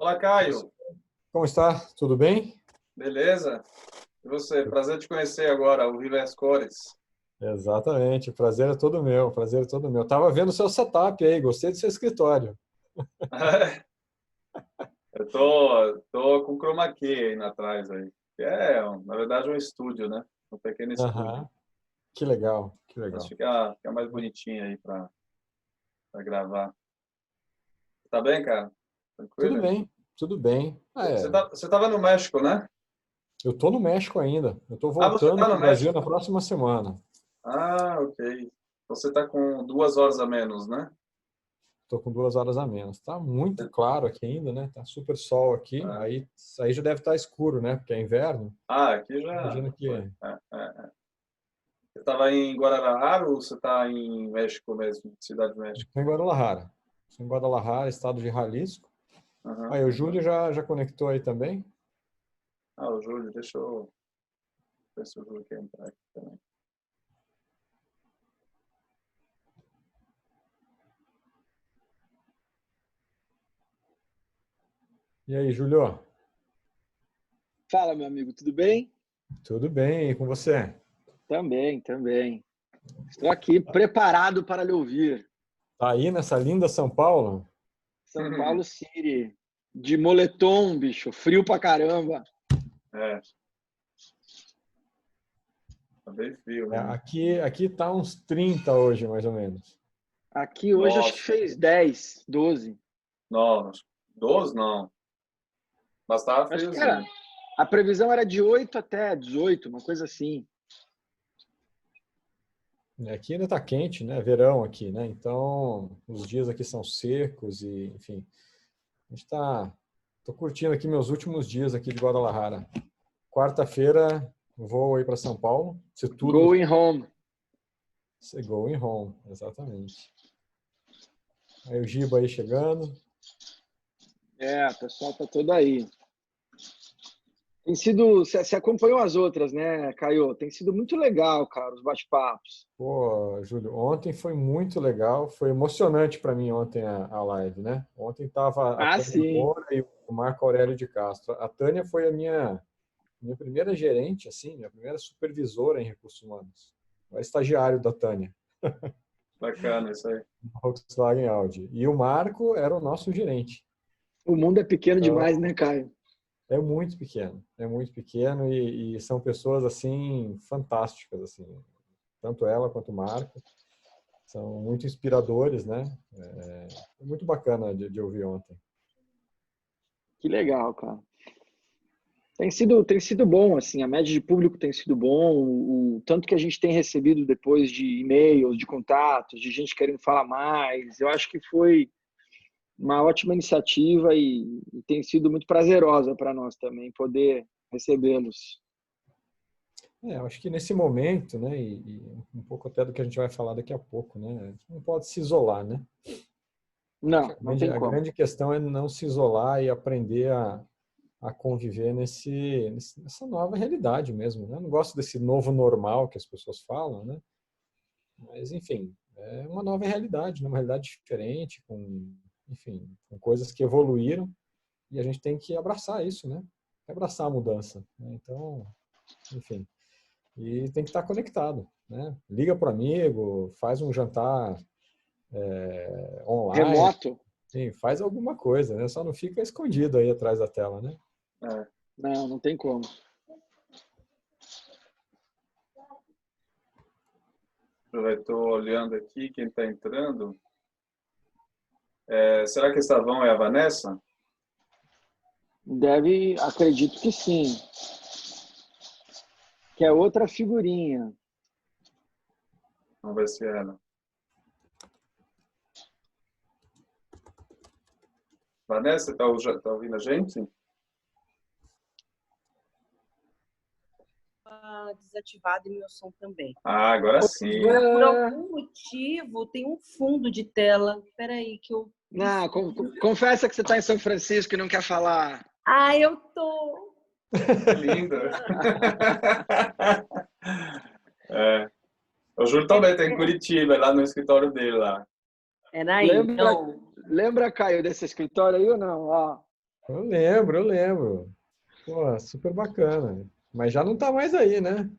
Olá, Caio. Como está? Tudo bem? Beleza? E você? Prazer te conhecer agora, ao vivo e às cores. Exatamente, o prazer é todo meu, o prazer é todo meu. Tava vendo o seu setup aí, gostei do seu escritório. Eu tô com chroma key aí atrás aí. Que é, na verdade, um estúdio, né? Um pequeno estúdio. Aham, que legal, que Mas legal. fica mais bonitinho aí para gravar. Tá bem, cara? Tudo Tranquilo? bem, tudo bem. Você tava no México, né? Eu tô no México ainda. Eu tô Ah, você voltando tá para no o Brasil México. na próxima semana. Ah, ok. Você tá com 2 horas a menos, né? Tô com 2 horas a menos. Tá muito claro aqui ainda, né? Tá super sol aqui. Ah, Aí já deve estar escuro, né? Porque é inverno. aqui já Imagino foi. que Você estava em Guadalajara ou você está em México mesmo, Cidade de México? estou em Guadalajara. Estou em Guadalajara, estado de Jalisco. Aham. Aí o Júlio já conectou aí também. O Júlio, deixa eu ver se o Júlio quer entrar aqui também. E aí, Júlio? Fala, meu amigo, tudo bem? Tudo bem, e com você? Também, também. Estou aqui preparado para lhe ouvir. Tá aí nessa linda São Paulo? São Paulo City, de moletom, bicho, frio pra caramba. É, tá bem frio mesmo. Aqui tá uns 30 hoje, mais ou menos. Aqui hoje acho que Nossa, fez 10, 12. não, 12 não. Mas tava Acho que era. friozinho. A previsão era de 8 até 18, uma coisa assim. Aqui ainda tá quente, né? Verão aqui, né? Então, os dias aqui são secos e, enfim, a gente tô curtindo aqui meus últimos dias aqui de Guadalajara. Quarta-feira vou aí para São Paulo, se tudo Going home. going home, exatamente. Aí o Giba aí chegando. É, o pessoal tá todo aí. Tem sido, você acompanhou as outras, né, Caio? Tem sido muito legal, cara, os bate-papos. Pô, Júlio, ontem foi muito legal, foi emocionante para mim ontem a live, né? Ontem tava a Ah, Tânia sim. Moura e o Marco Aurélio de Castro. A Tânia foi a minha primeira gerente, assim, minha primeira supervisora em recursos humanos. O estagiário da Tânia, Bacana isso aí. Volkswagen Audi. E o Marco era o nosso gerente. O mundo é pequeno demais, Então, né, Caio? é muito pequeno e são pessoas assim fantásticas, assim, tanto ela quanto o Marco. São muito inspiradores, né? Foi muito bacana de ouvir ontem. Que legal, cara. Tem sido bom, assim, a média de público tem sido bom, o tanto que a gente tem recebido depois de e-mails, de contatos, de gente querendo falar mais. Eu acho que foi uma ótima iniciativa e tem sido muito prazerosa para nós também poder recebê-los. Eu acho que nesse momento, né, e um pouco até do que a gente vai falar daqui a pouco, né, a gente não pode se isolar, né? Acho que Não, não tem a como. grande questão é não se isolar e aprender a conviver nessa nova realidade mesmo, né? Eu não gosto desse novo normal que as pessoas falam, né? Mas, enfim, é uma nova realidade, né? Uma realidade diferente, enfim, com coisas que evoluíram e a gente tem que abraçar isso, né? Abraçar a mudança, né? Então, enfim, e tem que estar conectado, né? Liga para o amigo, faz um jantar online, Remoto? enfim, faz alguma coisa, né? Só não fica escondido aí atrás da tela, né? É, Não, não tem como. eu estou olhando aqui quem está entrando. Será que essa Vão é a Vanessa? Deve, acredito que sim. Que é outra figurinha. Vamos ver se é ela. Vanessa, tá ouvindo a gente? Desativado e meu som também. Agora sim. Por Ah, algum motivo, tem um fundo de tela. Espera aí que eu... não, confessa que você está em São Francisco e não quer falar. Eu tô... Que lindo. É. O Júlio também está em Curitiba, lá no escritório dele lá. Peraí, Lembra, não. lembra, Caio, desse escritório aí ou não? Ó, Eu lembro, eu lembro. Pô, super bacana. Mas já não tá mais aí, né?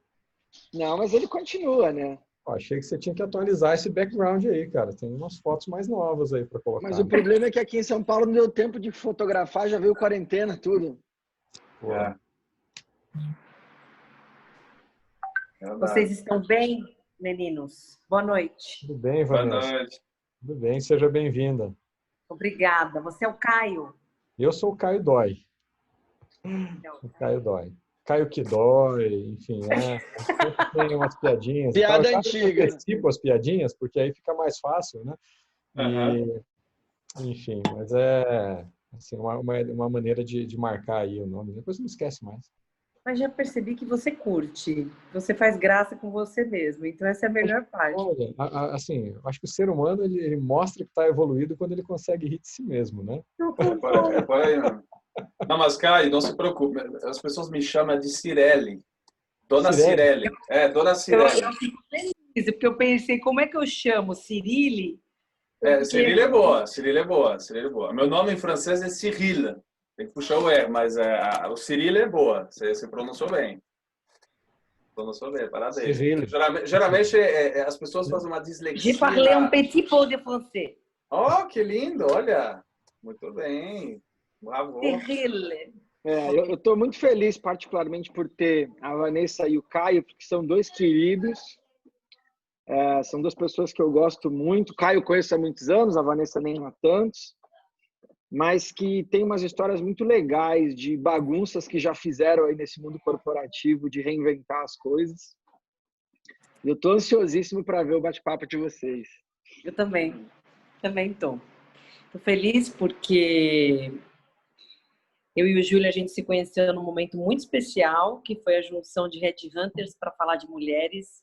Não, mas ele continua, né? Pô, achei que você tinha que atualizar esse background aí, cara. Tem umas fotos mais novas aí para Mas colocar. o problema é que aqui em São Paulo não deu tempo de fotografar, já veio quarentena, tudo. Pô, É, verdade. Vocês estão bem, meninos? Boa noite. tudo bem, Boa Vanessa? noite. Tudo bem, seja bem-vinda. Obrigada. Você é o Caio? Eu sou o Caio Dói. Não. O Caio Dói. Caio que dói, enfim, né? Sempre tem umas piadinhas e tal. Eu Piada já antiga. antecipo as piadinhas, porque aí fica mais fácil, né? Aham. E, enfim, mas é assim, uma maneira de marcar aí o nome. Depois não esquece mais. Mas já percebi que você curte. Você faz graça com você mesmo. Então essa é a melhor parte. Olha, assim, eu acho que o ser humano ele mostra que está evoluído quando ele consegue rir de si mesmo, né? É por aí, não. Não, mas, Caio, não se preocupe. As pessoas me chamam de Cirelli. Dona Cirene, Cirelli. É, Dona Eu Cirelli. fico feliz, porque eu pensei, como é que eu chamo? Cirile? Eu É, fiquei Cirilo é boa, Cirilo é boa, Cirilo é boa. Meu nome em francês é Cyril. Tem que puxar o R, mas o Cirilo é boa. Você pronunciou bem. Pronunciou bem, parabéns. Cyril. Geralmente as pessoas fazem uma J'ai dislexia parlé un na... petit peu de français. Oh, que lindo, olha. Muito bem. Bravo. Cirile. Eu estou muito feliz, particularmente, por ter a Vanessa e o Caio, porque são dois queridos. São duas pessoas que eu gosto muito. O Caio eu conheço há muitos anos, a Vanessa nem há tantos. Mas que tem umas histórias muito legais de bagunças que já fizeram aí nesse mundo corporativo, de reinventar as coisas. E eu estou ansiosíssimo para ver o bate-papo de vocês. Eu também. Também estou. Estou feliz porque eu e o Júlio, a gente se conheceu num momento muito especial, que foi a junção de Headhunters para falar de mulheres,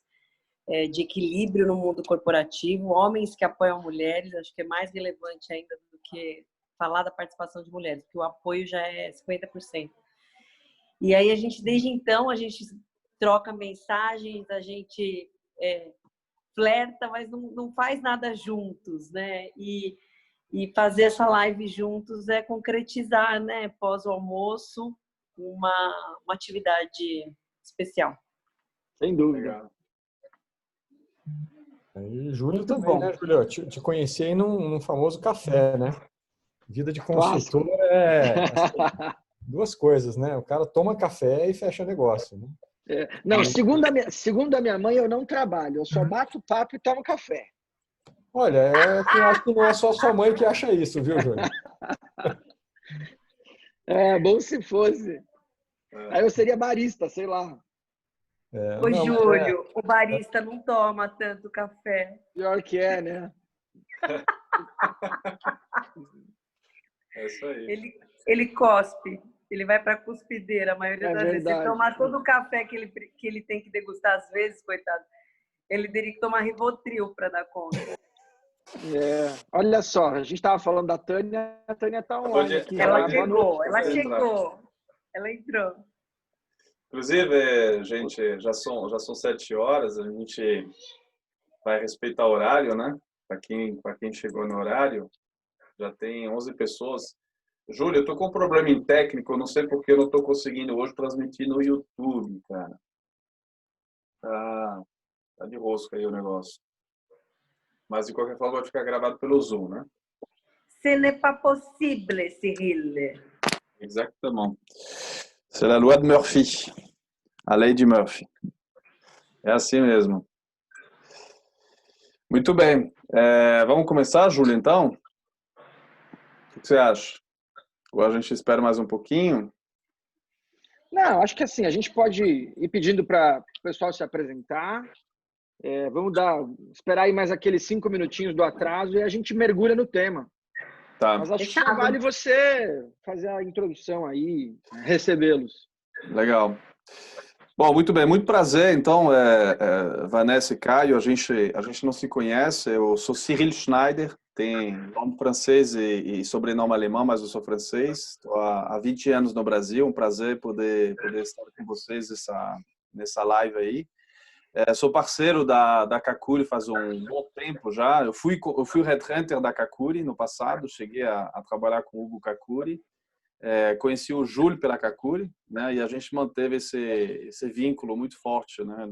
de equilíbrio no mundo corporativo, homens que apoiam mulheres. Acho que é mais relevante ainda do que falar da participação de mulheres, porque o apoio já é 50%. E aí a gente, desde então, a gente troca mensagens, a gente flerta, mas não faz nada juntos, né? E fazer essa live juntos é concretizar, né, pós o almoço, uma atividade especial. Sem dúvida. Legal. E Júlio Muito também, bom. né, Júlio? Eu te conheci aí num famoso café, né? Vida de Clássico. consultor é assim, duas coisas, né? O cara toma café e fecha negócio, né? Não, segundo a minha mãe, eu não trabalho. Eu só bato papo e tomo café. Olha, eu acho que não é só sua mãe que acha isso, viu, Júlio? Bom se fosse. Aí eu seria barista, sei lá. Ô, Não, mas Júlio, o barista não toma tanto café. Pior que é, né? É isso aí. Ele cospe, ele vai para a cuspideira a maioria É das vezes. Se verdade. tomar todo o café que ele tem que degustar às vezes, coitado, ele teria que tomar Rivotril para dar conta. Olha só, a gente estava falando da Tânia, a Tânia está online aqui. Ela Boa noite. chegou, ela entrou. Inclusive, gente, já são 7 horas, a gente vai respeitar o horário, né? Para quem chegou no horário, já tem 11 pessoas. Júlio, eu tô com um problema técnico, eu não sei porque eu não tô conseguindo hoje transmitir no YouTube, cara. Tá de rosca aí o negócio. Mas de qualquer forma vai ficar gravado pelo Zoom, né? Ce n'est pas possible, Cyril. Exactement. C'est la loi de Murphy. A lei de Murphy. É assim mesmo. Muito bem. Vamos começar, Júlio, então? O que você acha? Ou a gente espera mais um pouquinho? Não, acho que assim, a gente pode ir pedindo para o pessoal se apresentar. Vamos esperar aí mais aqueles 5 minutinhos do atraso e a gente mergulha no tema. Tá. Mas acho que só vale você fazer a introdução aí, recebê-los. Legal. Bom, muito bem, muito prazer. Então, Vanessa e Caio, a gente não se conhece. Eu sou Cyril Schneider, tem nome francês e sobrenome alemão, mas eu sou francês. Estou há 20 anos no Brasil. Um prazer poder estar com vocês nessa live aí. Sou parceiro da Kakuri faz um bom tempo já. Eu fui o headhunter da Kakuri no passado. Cheguei a trabalhar com o Hugo Kakuri. Conheci o Júlio pela Kakuri, né? E a gente manteve esse vínculo muito forte, né?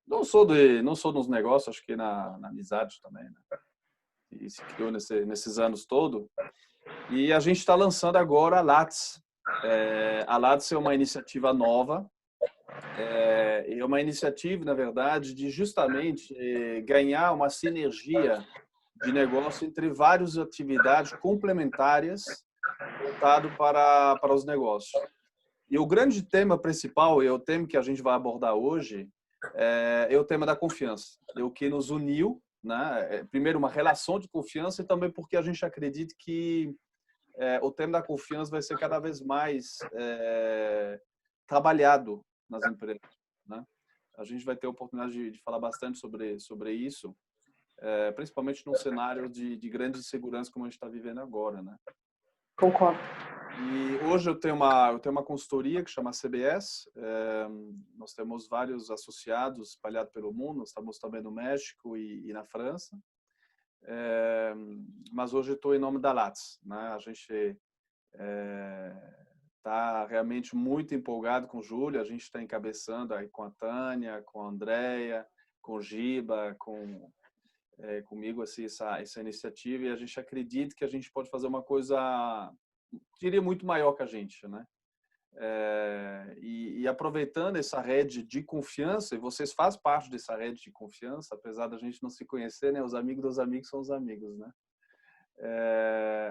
Não sou dos negócios, acho que na amizade também, né? E se criou nesses anos todo. E a gente está lançando agora a Lattes. A Lattes é uma iniciativa nova, é uma iniciativa, na verdade, de justamente ganhar uma sinergia de negócio entre várias atividades complementares voltado para os negócios. E o grande tema principal, e o tema que a gente vai abordar hoje, é o tema da confiança. É o que nos uniu, né? Primeiro, uma relação de confiança e também porque a gente acredita que o tema da confiança vai ser cada vez mais trabalhado nas empresas, né? A gente vai ter a oportunidade de falar bastante sobre isso, principalmente num cenário de grande insegurança como a gente está vivendo agora, né? Concordo. E hoje eu tenho uma consultoria que chama CBS. Nós temos vários associados espalhados pelo mundo. Nós estamos também no México e na França. Mas hoje eu estou em nome da Lattes, né? A gente está realmente muito empolgado com o Júlio. A gente está encabeçando aí com a Tânia, com a Andrea, com o Giba, comigo assim, essa iniciativa. E a gente acredita que a gente pode fazer uma coisa, diria, muito maior que a gente, né? E aproveitando essa rede de confiança, e vocês fazem parte dessa rede de confiança, apesar da gente não se conhecer, né? Os amigos dos amigos são os amigos, né?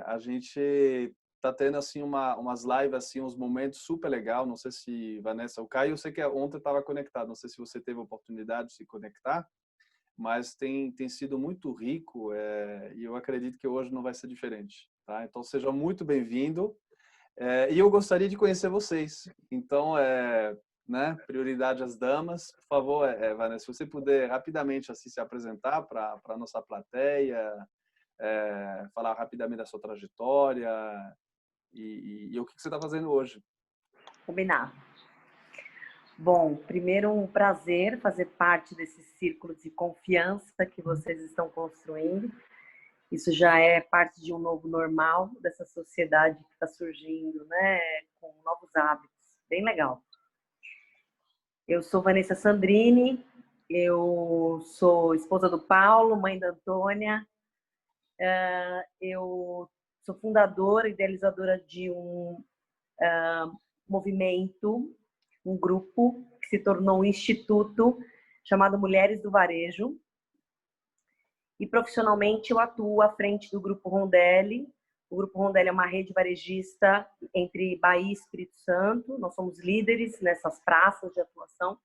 A gente tá tendo assim umas lives, assim, uns momentos super legal. Não sei se, Vanessa, o Caio, eu sei que ontem estava conectado, não sei se você teve a oportunidade de se conectar, mas tem sido muito rico, e eu acredito que hoje não vai ser diferente, tá? Então seja muito bem-vindo. E eu gostaria de conhecer vocês. Então, né, prioridade às damas. Por favor, Vanessa, se você puder rapidamente assim, se apresentar para a nossa plateia, falar rapidamente da sua trajetória e o que você está fazendo hoje. Combinar. Bom, primeiro um prazer fazer parte desse círculo de confiança que vocês estão construindo. Isso já é parte de um novo normal dessa sociedade que está surgindo, né? Com novos hábitos. Bem legal. Eu sou Vanessa Sandrini, eu sou esposa do Paulo, mãe da Antônia. Eu sou fundadora e idealizadora de um movimento, um grupo que se tornou um instituto chamado Mulheres do Varejo. E profissionalmente eu atuo à frente do Grupo Rondelli. O Grupo Rondelli é uma rede varejista entre Bahia e Espírito Santo. Nós somos líderes nessas praças de atuação.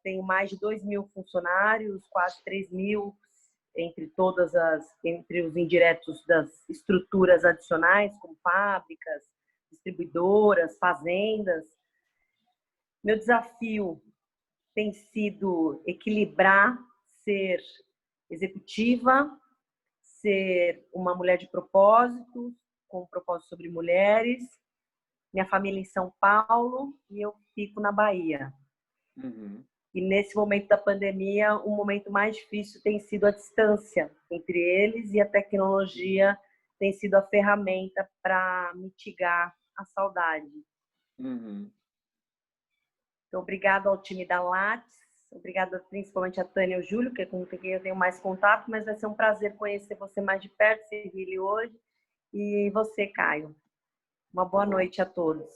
Tenho mais de 2.000 funcionários, quase 3.000 entre os indiretos das estruturas adicionais, como fábricas, distribuidoras, fazendas. Meu desafio tem sido equilibrar ser executiva, ser uma mulher de propósito, com um propósito sobre mulheres, minha família em São Paulo e eu fico na Bahia. Uhum. E nesse momento da pandemia, o momento mais difícil tem sido a distância entre eles e a tecnologia tem sido a ferramenta para mitigar a saudade. Uhum. Então, obrigada ao time da Lattes, obrigada principalmente a Tânia e o Júlio, que é com quem eu tenho mais contato, mas vai ser um prazer conhecer você mais de perto, Cyrille, hoje, e você, Caio. Uma boa noite a todos.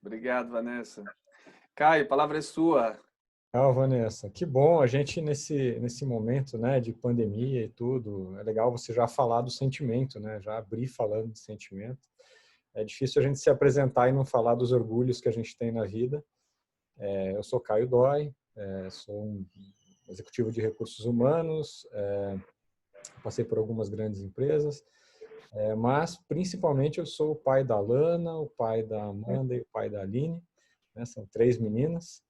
Obrigado, Vanessa. Caio, a palavra é sua. Vanessa, que bom a gente nesse momento, né, de pandemia e tudo. É legal você já falar do sentimento, né? Já abrir falando de sentimento. É difícil a gente se apresentar e não falar dos orgulhos que a gente tem na vida. Eu sou Caio Dói, sou um executivo de recursos humanos, passei por algumas grandes empresas, mas principalmente eu sou o pai da Lana, o pai da Amanda e o pai da Aline, né? São 3 meninas.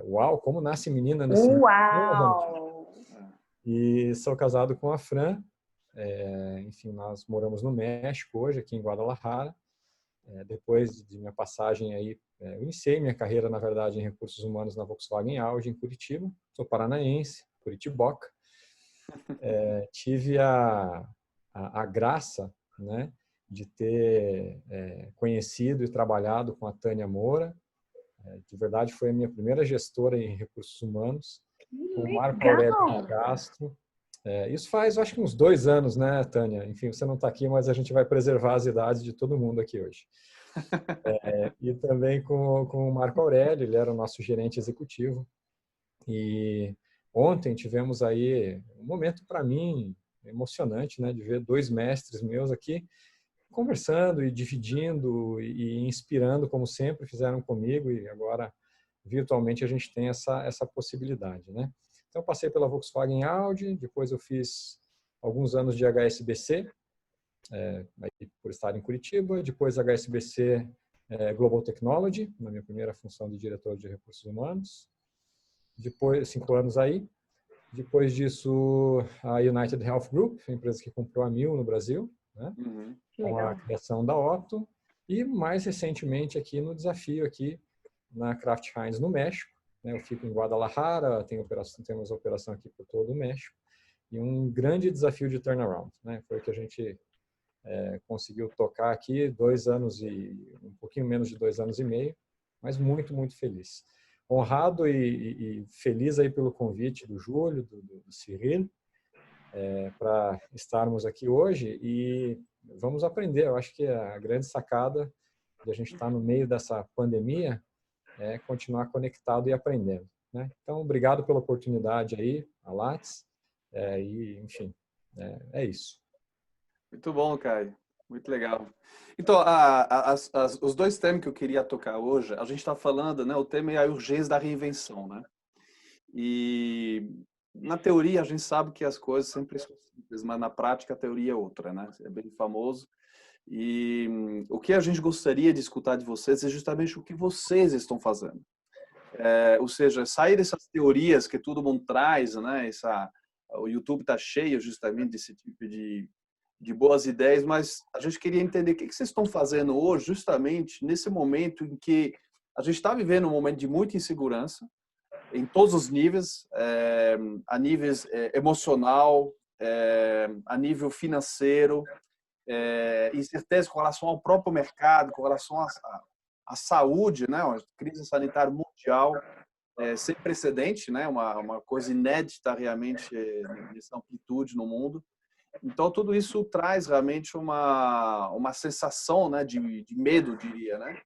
Uau, como nasce menina nesse mundo. Uau! E sou casado com a Fran. Enfim, nós moramos no México hoje, aqui em Guadalajara. Depois de minha passagem aí, eu iniciei minha carreira, na verdade, em recursos humanos na Volkswagen Audi, em Curitiba. Sou paranaense, curitiboca. Tive a graça, né, de ter conhecido e trabalhado com a Tânia Moura. De verdade, foi a minha primeira gestora em recursos humanos, com o Marco Aurélio Castro. Isso faz, acho que uns 2 anos, né, Tânia? Enfim, você não está aqui, mas a gente vai preservar as idades de todo mundo aqui hoje. E também com o Marco Aurélio, ele era o nosso gerente executivo. E ontem tivemos aí um momento, para mim, emocionante, né, de ver 2 mestres meus aqui conversando e dividindo e inspirando, como sempre fizeram comigo, e agora virtualmente a gente tem essa possibilidade, né? Então, passei pela Volkswagen Audi, depois eu fiz alguns anos de HSBC, por estar em Curitiba, depois HSBC Global Technology, na minha primeira função de diretor de recursos humanos, depois 5 anos aí, depois disso a United Health Group, a empresa que comprou a Mil no Brasil, né? Com a criação da Optum, e mais recentemente aqui no desafio aqui na Kraft Heinz no México, né? Eu fico em Guadalajara, temos operação aqui por todo o México, e um grande desafio de turnaround, né? Foi o que a gente conseguiu tocar aqui 2 anos e um pouquinho menos de 2 anos e meio, mas muito, muito feliz. Honrado e feliz aí pelo convite do Júlio, do Cyril, para estarmos aqui hoje e vamos aprender. Eu acho que a grande sacada de a gente estar no meio dessa pandemia é continuar conectado e aprendendo, né? Então, obrigado pela oportunidade aí, a Lattes, e enfim, é isso. Muito bom, Caio. Muito legal. Então, os 2 temas que eu queria tocar hoje, a gente está falando, né? O tema é a urgência da reinvenção, né? E na teoria a gente sabe que as coisas sempre são simples, mas na prática a teoria é outra, né? É bem famoso. E o que a gente gostaria de escutar de vocês é justamente o que vocês estão fazendo. Ou seja, sair dessas teorias que todo mundo traz, né? O YouTube está cheio justamente desse tipo de boas ideias, mas a gente queria entender o que vocês estão fazendo hoje, justamente nesse momento em que a gente está vivendo um momento de muita insegurança, em todos os níveis, a nível emocional, a nível financeiro, incerteza com relação ao próprio mercado, com relação à saúde, né? Uma crise sanitária mundial sem precedente, né? Uma coisa inédita realmente nessa amplitude no mundo. Então, tudo isso traz realmente uma sensação, né, de medo, diria, né?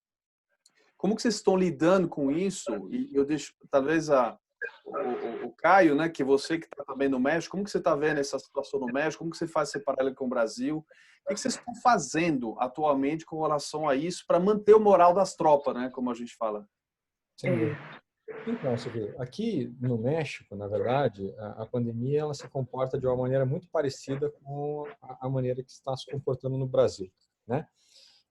Como que vocês estão lidando com isso? E eu deixo, talvez, o Caio, né, que você que está também no México, como que você está vendo essa situação no México? Como que você faz esse paralelo com o Brasil? O que vocês estão fazendo atualmente com relação a isso para manter o moral das tropas, né, como a gente fala? Sim. Então, aqui no México, na verdade, a pandemia ela se comporta de uma maneira muito parecida com a maneira que está se comportando no Brasil, né?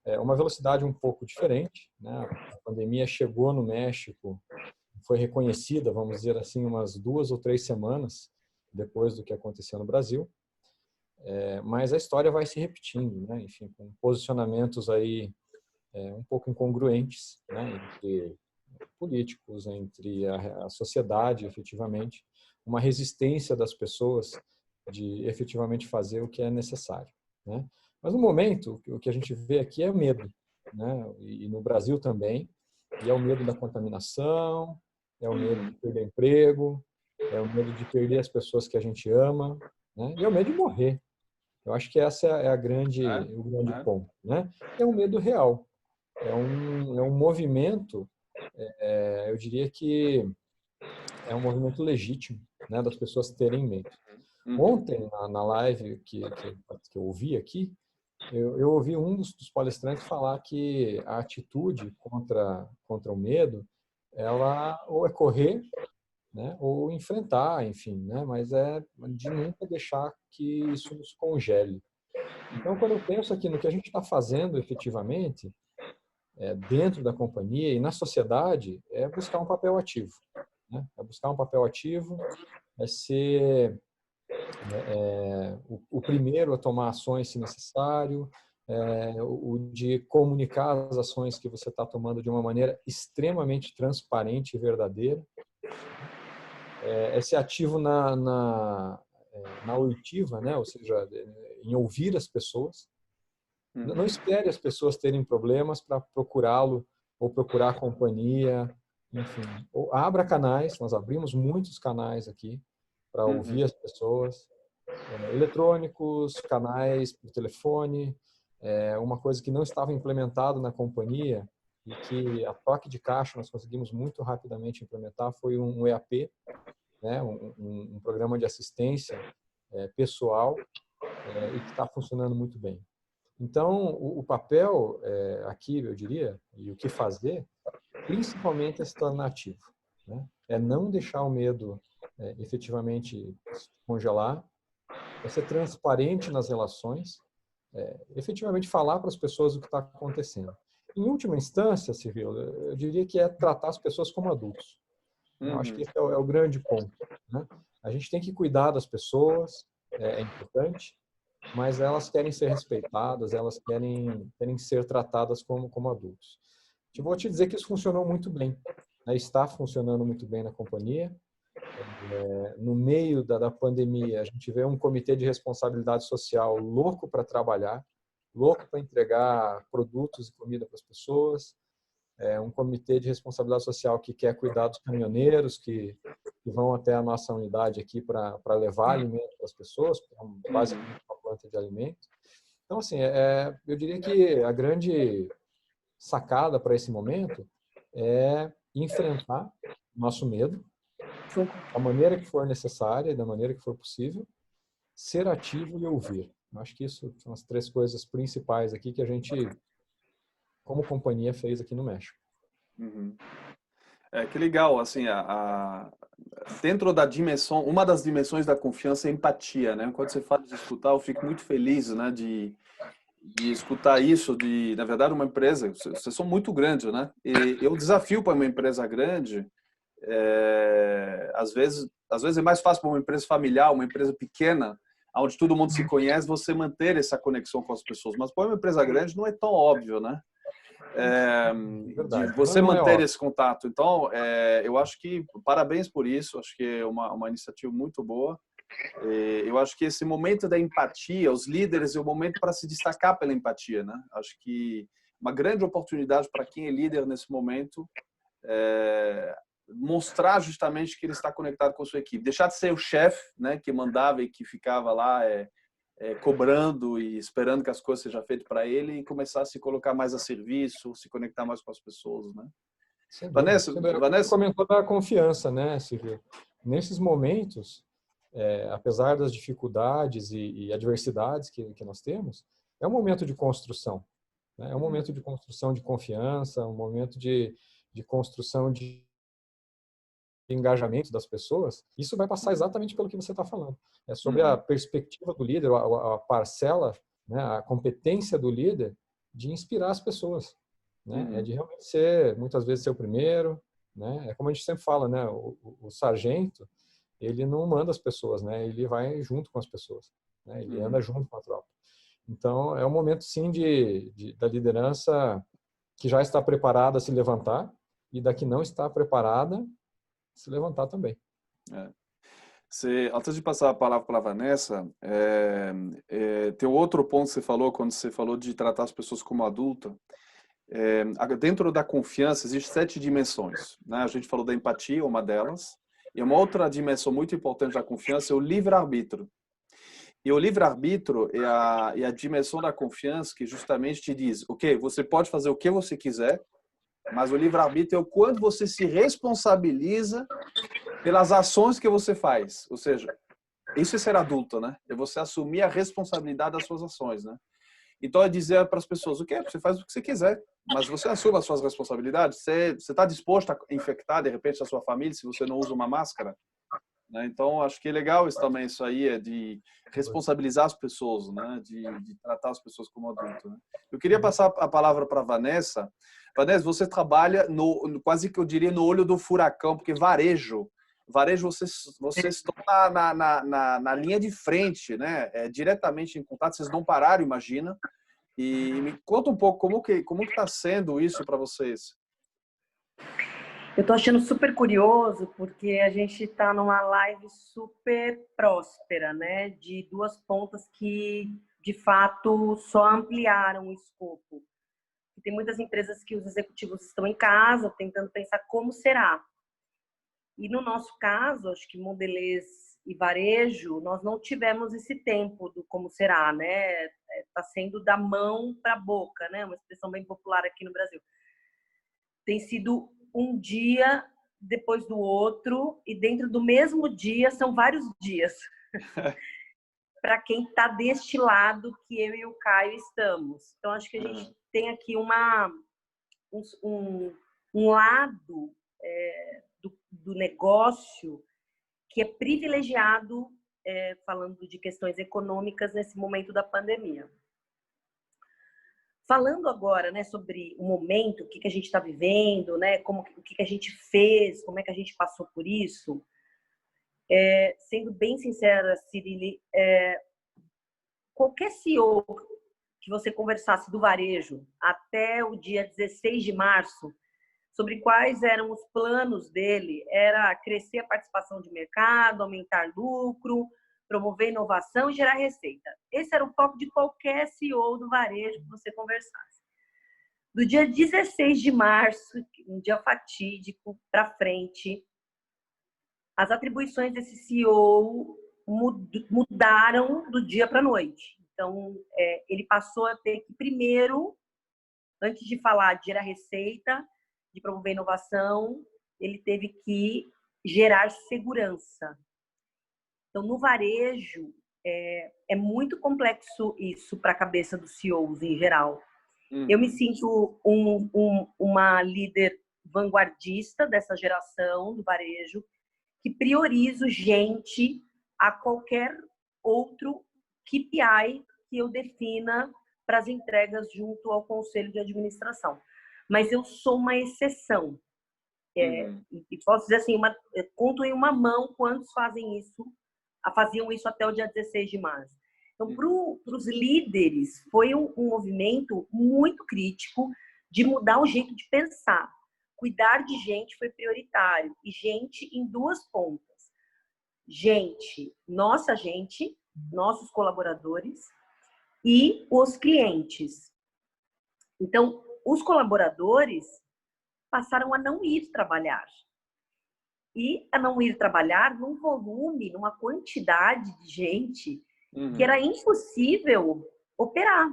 É uma velocidade um pouco diferente, né? A pandemia chegou no México, foi reconhecida, vamos dizer assim, umas 2 ou 3 semanas depois do que aconteceu no Brasil, mas a história vai se repetindo, né? Enfim, com posicionamentos aí um pouco incongruentes, né? Entre políticos, entre a sociedade, efetivamente, uma resistência das pessoas de efetivamente fazer o que é necessário, né? Mas no momento, o que a gente vê aqui é o medo, né? E no Brasil também, e é o medo da contaminação, é o medo de perder emprego, é o medo de perder as pessoas que a gente ama, né? E é o medo de morrer. Eu acho que essa é o grande ponto, né? É um medo real, é um movimento, eu diria que é um movimento legítimo, né, das pessoas terem medo. Ontem, na live que eu ouvi aqui, eu ouvi um dos palestrantes falar que a atitude contra o medo, ela ou é correr, né, ou enfrentar, enfim, né, mas é de nunca deixar que isso nos congele. Então, quando eu penso aqui no que a gente está fazendo efetivamente, dentro da companhia e na sociedade, é buscar um papel ativo, né? É buscar um papel ativo, é ser o primeiro a tomar ações se necessário, o de comunicar as ações que você está tomando de uma maneira extremamente transparente e verdadeira, é ser ativo na oitiva, né? Ou seja, em ouvir as pessoas, Não espere as pessoas terem problemas para procurá-lo ou procurar a companhia, enfim. Ou abra canais, nós abrimos muitos canais aqui para ouvir as pessoas, eletrônicos, canais por telefone. Uma coisa que não estava implementada na companhia e que a toque de caixa nós conseguimos muito rapidamente implementar foi um EAP, né, um programa de assistência pessoal e que está funcionando muito bem. Então, o papel aqui, eu diria, e o que fazer, principalmente é se tornar ativo, né? É não deixar o medo efetivamente congelar, é ser transparente nas relações, efetivamente falar para as pessoas o que está acontecendo. Em última instância, Cyril, eu diria que é tratar as pessoas como adultos. Eu acho que esse é o grande ponto, né? A gente tem que cuidar das pessoas, é importante, mas elas querem ser respeitadas, elas querem ser tratadas como adultos. Eu vou te dizer que isso funcionou muito bem, né? Está funcionando muito bem na companhia. No meio da pandemia, a gente vê um comitê de responsabilidade social louco para trabalhar, louco para entregar produtos e comida para as pessoas. Um comitê de responsabilidade social que quer cuidar dos caminhoneiros que vão até a nossa unidade aqui para levar alimento para as pessoas, basicamente uma planta de alimento. Então, assim, eu diria que a grande sacada para esse momento é enfrentar o nosso medo da maneira que for necessária, da maneira que for possível, ser ativo e ouvir. Eu acho que isso são as 3 coisas principais aqui que a gente, como companhia, fez aqui no México. Que legal, assim, dentro da dimensão, uma das dimensões da confiança é a empatia, né? Quando você fala de escutar, eu fico muito feliz, né, de escutar isso, na verdade, uma empresa, vocês são muito grandes, né? E eu desafio para uma empresa grande, às vezes é mais fácil para uma empresa familiar, uma empresa pequena, onde todo mundo se conhece, você manter essa conexão com as pessoas. Mas para uma empresa grande não é tão óbvio, né? De você manter esse contato. Então, eu acho que parabéns por isso. Acho que é uma iniciativa muito boa. Eu acho que esse momento da empatia, os líderes, é o momento para se destacar pela empatia, né? Acho que uma grande oportunidade para quem é líder nesse momento mostrar justamente que ele está conectado com a sua equipe, deixar de ser o chefe, né, que mandava e que ficava lá cobrando e esperando que as coisas sejam feitas para ele e começar a se colocar mais a serviço, se conectar mais com as pessoas, né? Vanessa, Você comentou da confiança, né, Silvio? Nesses momentos, apesar das dificuldades e adversidades que nós temos, é um momento de construção, né? É um momento de construção de confiança, um momento de construção de engajamento das pessoas. Isso vai passar exatamente pelo que você está falando. É sobre a perspectiva do líder, a parcela, né, a competência do líder de inspirar as pessoas, né? É de realmente muitas vezes ser o primeiro, né? É como a gente sempre fala, né? O sargento, ele não manda as pessoas, né? Ele vai junto com as pessoas, né? Ele anda junto com a tropa. Então, é um momento, sim, da liderança que já está preparada a se levantar e da que não está preparada se levantar também. Antes de passar a palavra para a Vanessa, tem outro ponto que você falou, quando você falou de tratar as pessoas como adulta. Dentro da confiança, existem 7 dimensões, né? A gente falou da empatia, uma delas. E uma outra dimensão muito importante da confiança é o livre-arbítrio. E o livre-arbítrio é a dimensão da confiança que justamente te diz, ok, você pode fazer o que você quiser, mas o livre-arbítrio é o quanto você se responsabiliza pelas ações que você faz. Ou seja, isso é ser adulto, né? É você assumir a responsabilidade das suas ações, né? Então, é dizer para as pessoas, você faz o que você quiser, mas você assume as suas responsabilidades. Você está disposto a infectar, de repente, a sua família se você não usa uma máscara? Né? Então, acho que é legal isso também, isso aí, de responsabilizar as pessoas, né? De tratar as pessoas como adulto. Né? Eu queria passar a palavra para a Vanessa. Vanessa, você trabalha quase que eu diria no olho do furacão, porque varejo vocês estão na linha de frente, né? Diretamente em contato, vocês não pararam, imagina. E me conta um pouco como que está sendo isso para vocês. Eu estou achando super curioso porque a gente está numa live super próspera, né? De 2 pontas que de fato, só ampliaram o escopo. Tem muitas empresas que os executivos estão em casa, tentando pensar como será. E no nosso caso, acho que Mondelez e varejo, nós não tivemos esse tempo do como será, né? Está sendo da mão para a boca, né? Uma expressão bem popular aqui no Brasil. Tem sido um dia depois do outro, e dentro do mesmo dia são vários dias. Para quem está deste lado que eu e o Caio estamos. Então, acho que a gente tem aqui um lado do negócio que é privilegiado, falando de questões econômicas nesse momento da pandemia. Falando agora, né, sobre o momento, o que a gente está vivendo, né, o que a gente fez, como é que a gente passou por isso, sendo bem sincera, Cirili, qualquer CEO que você conversasse do varejo até o dia 16 de março, sobre quais eram os planos dele, era crescer a participação de mercado, aumentar lucro, promover inovação e gerar receita. Esse era o foco de qualquer CEO do varejo que você conversasse. Do dia 16 de março, um dia fatídico, para frente, as atribuições desse CEO mudaram do dia para a noite. Então, ele passou a ter que, primeiro, antes de falar de gerar receita, de promover inovação, ele teve que gerar segurança. Então, no varejo, é muito complexo isso para a cabeça dos CEOs em geral. Eu me sinto uma líder vanguardista dessa geração do varejo, que priorizo gente a qualquer outro KPI que eu defina para as entregas junto ao conselho de administração. Mas eu sou uma exceção. E posso dizer assim, conto em uma mão quantos faziam isso até o dia 16 de março. Então, para os líderes, foi um movimento muito crítico de mudar o jeito de pensar. Cuidar de gente foi prioritário. E gente em duas pontas. Gente, nossos colaboradores e os clientes. Então, os colaboradores passaram a não ir trabalhar. E a não ir trabalhar num volume, numa quantidade de gente que era impossível operar.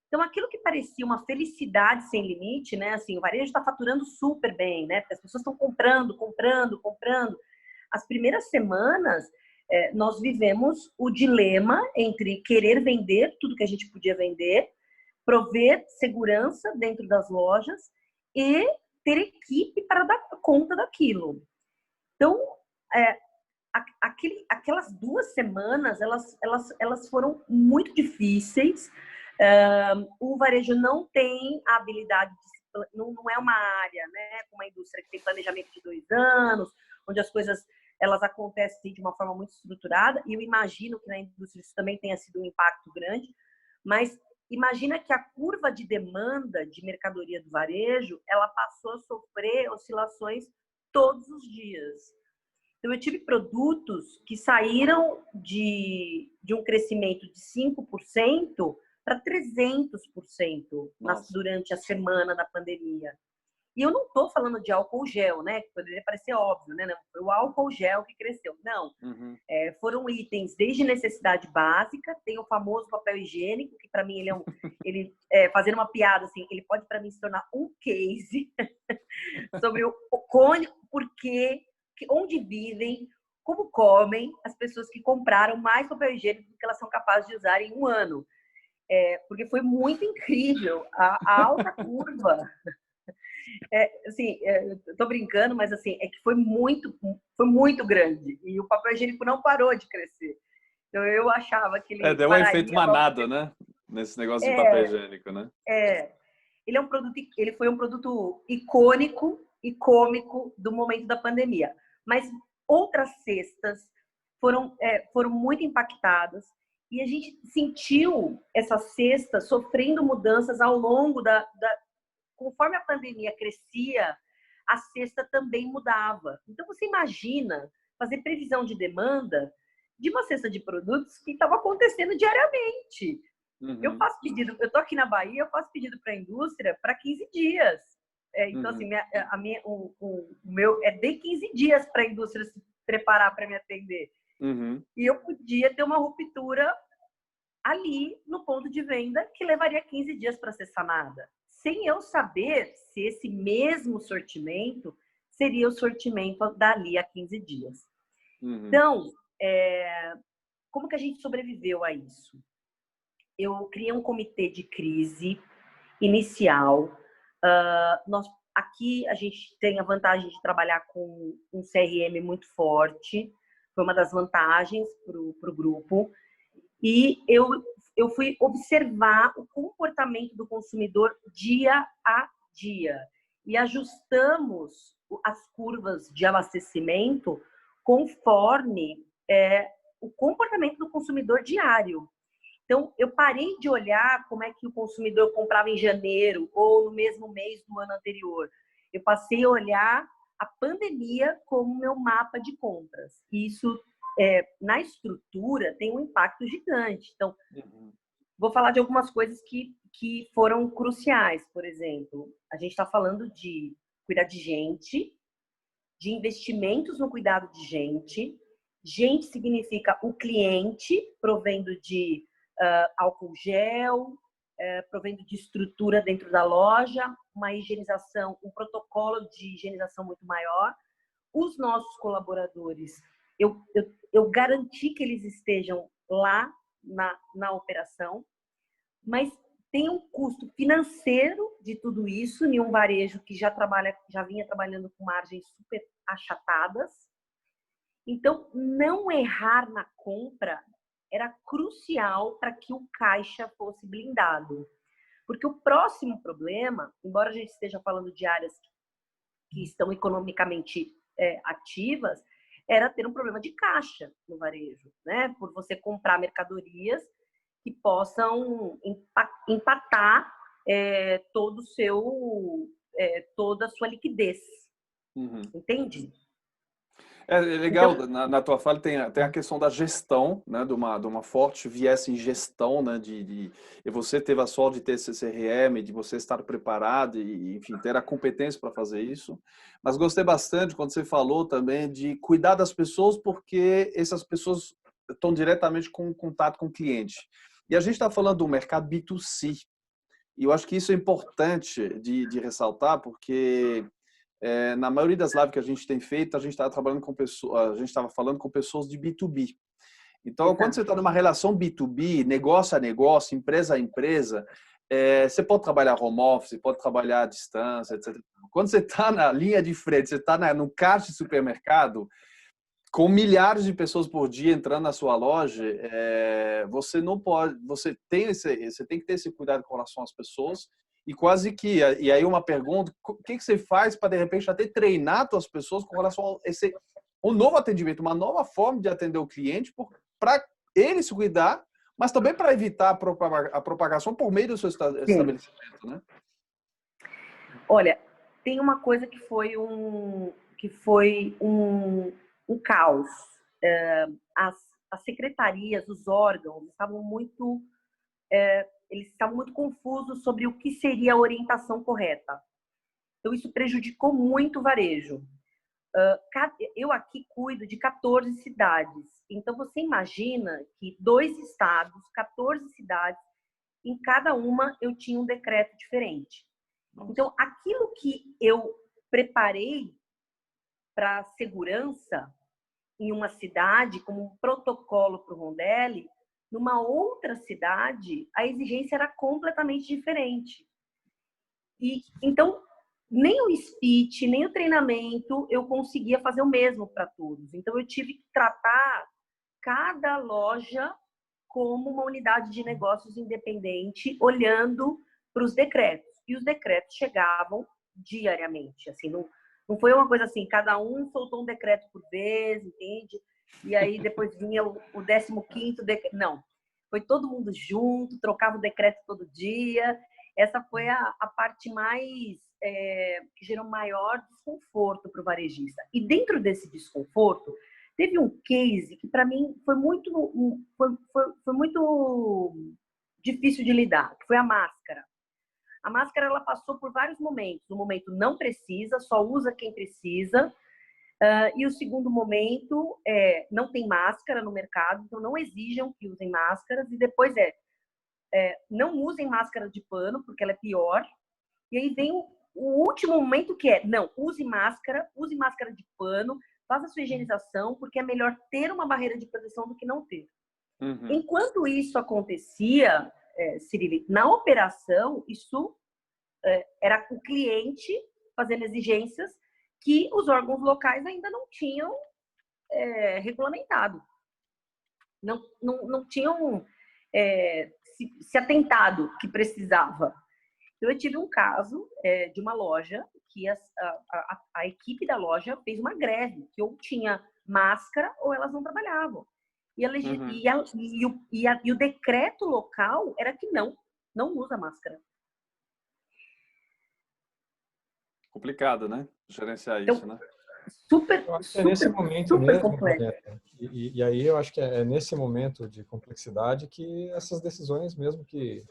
Então, aquilo que parecia uma felicidade sem limite, né? Assim, o varejo está faturando super bem, né? Porque as pessoas estão comprando. As primeiras semanas, nós vivemos o dilema entre querer vender tudo que a gente podia vender, prover segurança dentro das lojas e ter equipe para dar conta daquilo. Então, aquelas 2 semanas, elas foram muito difíceis. O varejo não tem a habilidade, não é uma área, né, uma indústria que tem planejamento de 2 anos, onde as coisas elas acontecem de uma forma muito estruturada, e eu imagino que na indústria isso também tenha sido um impacto grande, mas imagina que a curva de demanda de mercadoria do varejo, ela passou a sofrer oscilações todos os dias. Então, eu tive produtos que saíram de um crescimento de 5% para 300% durante a semana da pandemia. E eu não estou falando de álcool gel, né? Que poderia parecer óbvio, né? Não, foi o álcool gel que cresceu. Não. Foram itens desde necessidade básica, tem o famoso papel higiênico, que para mim fazendo uma piada, assim, ele pode para mim se tornar um case sobre o porquê, onde vivem, como comem as pessoas que compraram mais papel higiênico do que elas são capazes de usar em um ano. Porque foi muito incrível a alta curva. Assim, tô brincando, mas assim, é que foi muito grande. E o papel higiênico não parou de crescer. Então, eu achava que ele deu um efeito manada, né? Nesse negócio de papel higiênico, né? Ele foi um produto icônico e cômico do momento da pandemia. Mas outras cestas foram muito impactadas. E a gente sentiu essas cestas sofrendo mudanças ao longo conforme a pandemia crescia, a cesta também mudava. Então, você imagina fazer previsão de demanda de uma cesta de produtos que estava acontecendo diariamente. Eu faço pedido, eu tô aqui na Bahia, eu faço pedido para a indústria para 15 dias. Então, assim, o meu é de 15 dias para a indústria se preparar para me atender. E eu podia ter uma ruptura ali no ponto de venda que levaria 15 dias para ser sanada, sem eu saber se esse mesmo sortimento seria o sortimento dali a 15 dias. Então, como que a gente sobreviveu a isso? Eu criei um comitê de crise inicial. Aqui a gente tem a vantagem de trabalhar com um CRM muito forte, foi uma das vantagens para o grupo. E eu fui observar o comportamento do consumidor dia a dia e ajustamos as curvas de abastecimento conforme o comportamento do consumidor diário. Então, eu parei de olhar como é que o consumidor comprava em janeiro ou no mesmo mês do ano anterior. Eu passei a olhar a pandemia como meu mapa de compras. E isso, na estrutura, tem um impacto gigante. Então, vou falar de algumas coisas que foram cruciais. Por exemplo, a gente está falando de cuidar de gente, de investimentos no cuidado de gente. Gente significa o cliente, provendo de álcool gel, provendo de estrutura dentro da loja, uma higienização, um protocolo de higienização muito maior. Os nossos colaboradores, eu garanti que eles estejam lá na operação, mas tem um custo financeiro de tudo isso em um varejo que já vinha trabalhando com margens super achatadas. Então, não errar na compra era crucial para que o caixa fosse blindado. Porque o próximo problema, embora a gente esteja falando de áreas que estão economicamente ativas, era ter um problema de caixa no varejo, né? Por você comprar mercadorias que possam empatar toda a sua liquidez. Entende? É legal, então, na tua fala tem a questão da gestão, né, de uma forte viés em gestão, né, e você teve a sorte de ter esse CRM, de você estar preparado e, enfim, ter a competência para fazer isso. Mas gostei bastante quando você falou também de cuidar das pessoas, porque essas pessoas estão diretamente com contato com o cliente. E a gente está falando do mercado B2C. E eu acho que isso é importante de ressaltar, porque na maioria das lives que a gente tem feito, a gente estava trabalhando com pessoas, a gente estava falando com pessoas de B2B. Então, quando você está numa relação B2B, negócio a negócio, empresa a empresa, você pode trabalhar home office, pode trabalhar à distância, etc. Quando você está na linha de frente, você está no caixa de supermercado, com milhares de pessoas por dia entrando na sua loja, você não pode, você tem que ter esse cuidado com relação às pessoas. E quase que, e aí uma pergunta, o que você faz para, de repente, até treinar as pessoas com relação a um novo atendimento, uma nova forma de atender o cliente, para ele se cuidar, mas também para evitar a propagação por meio do seu estabelecimento, né? Olha, tem uma coisa que foi um caos. As secretarias, os órgãos, eles estavam muito confusos sobre o que seria a orientação correta. Então, isso prejudicou muito o varejo. Eu aqui cuido de 14 cidades. Então, você imagina que 2 estados, 14 cidades, em cada uma eu tinha um decreto diferente. Então, aquilo que eu preparei para segurança em uma cidade, como um protocolo para o Rondelli, numa outra cidade, a exigência era completamente diferente. E então, nem o speech, nem o treinamento, eu conseguia fazer o mesmo para todos. Então, eu tive que tratar cada loja como uma unidade de negócios independente, olhando para os decretos. E os decretos chegavam diariamente. Assim, não foi uma coisa assim, cada um soltou um decreto por vez, entende? E aí depois vinha o 15º decreto. Não, foi todo mundo junto, trocava o decreto todo dia. Essa foi a parte mais que gerou maior desconforto para o varejista. E dentro desse desconforto, teve um case que para mim foi muito difícil de lidar, que foi a máscara. A máscara ela passou por vários momentos. O momento não precisa, só usa quem precisa. E o segundo momento é não tem máscara no mercado, então não exijam que usem máscaras. E depois não usem máscara de pano, porque ela é pior. E aí vem o último momento que é, não, use máscara de pano, faça a sua higienização, porque é melhor ter uma barreira de proteção do que não ter. Uhum. Enquanto isso acontecia, Cirili, na operação, isso era o cliente fazendo exigências que os órgãos locais ainda não tinham regulamentado. Não tinham se atentado que precisava. Então, eu tive um caso de uma loja que a equipe da loja fez uma greve, que ou tinha máscara ou elas não trabalhavam. E o decreto local era que não usa máscara. Complicado, né? Gerenciar Então, isso, né? Eu acho que é nesse momento super mesmo, complexo. e aí eu acho que é nesse momento de complexidade que essas decisões mesmo que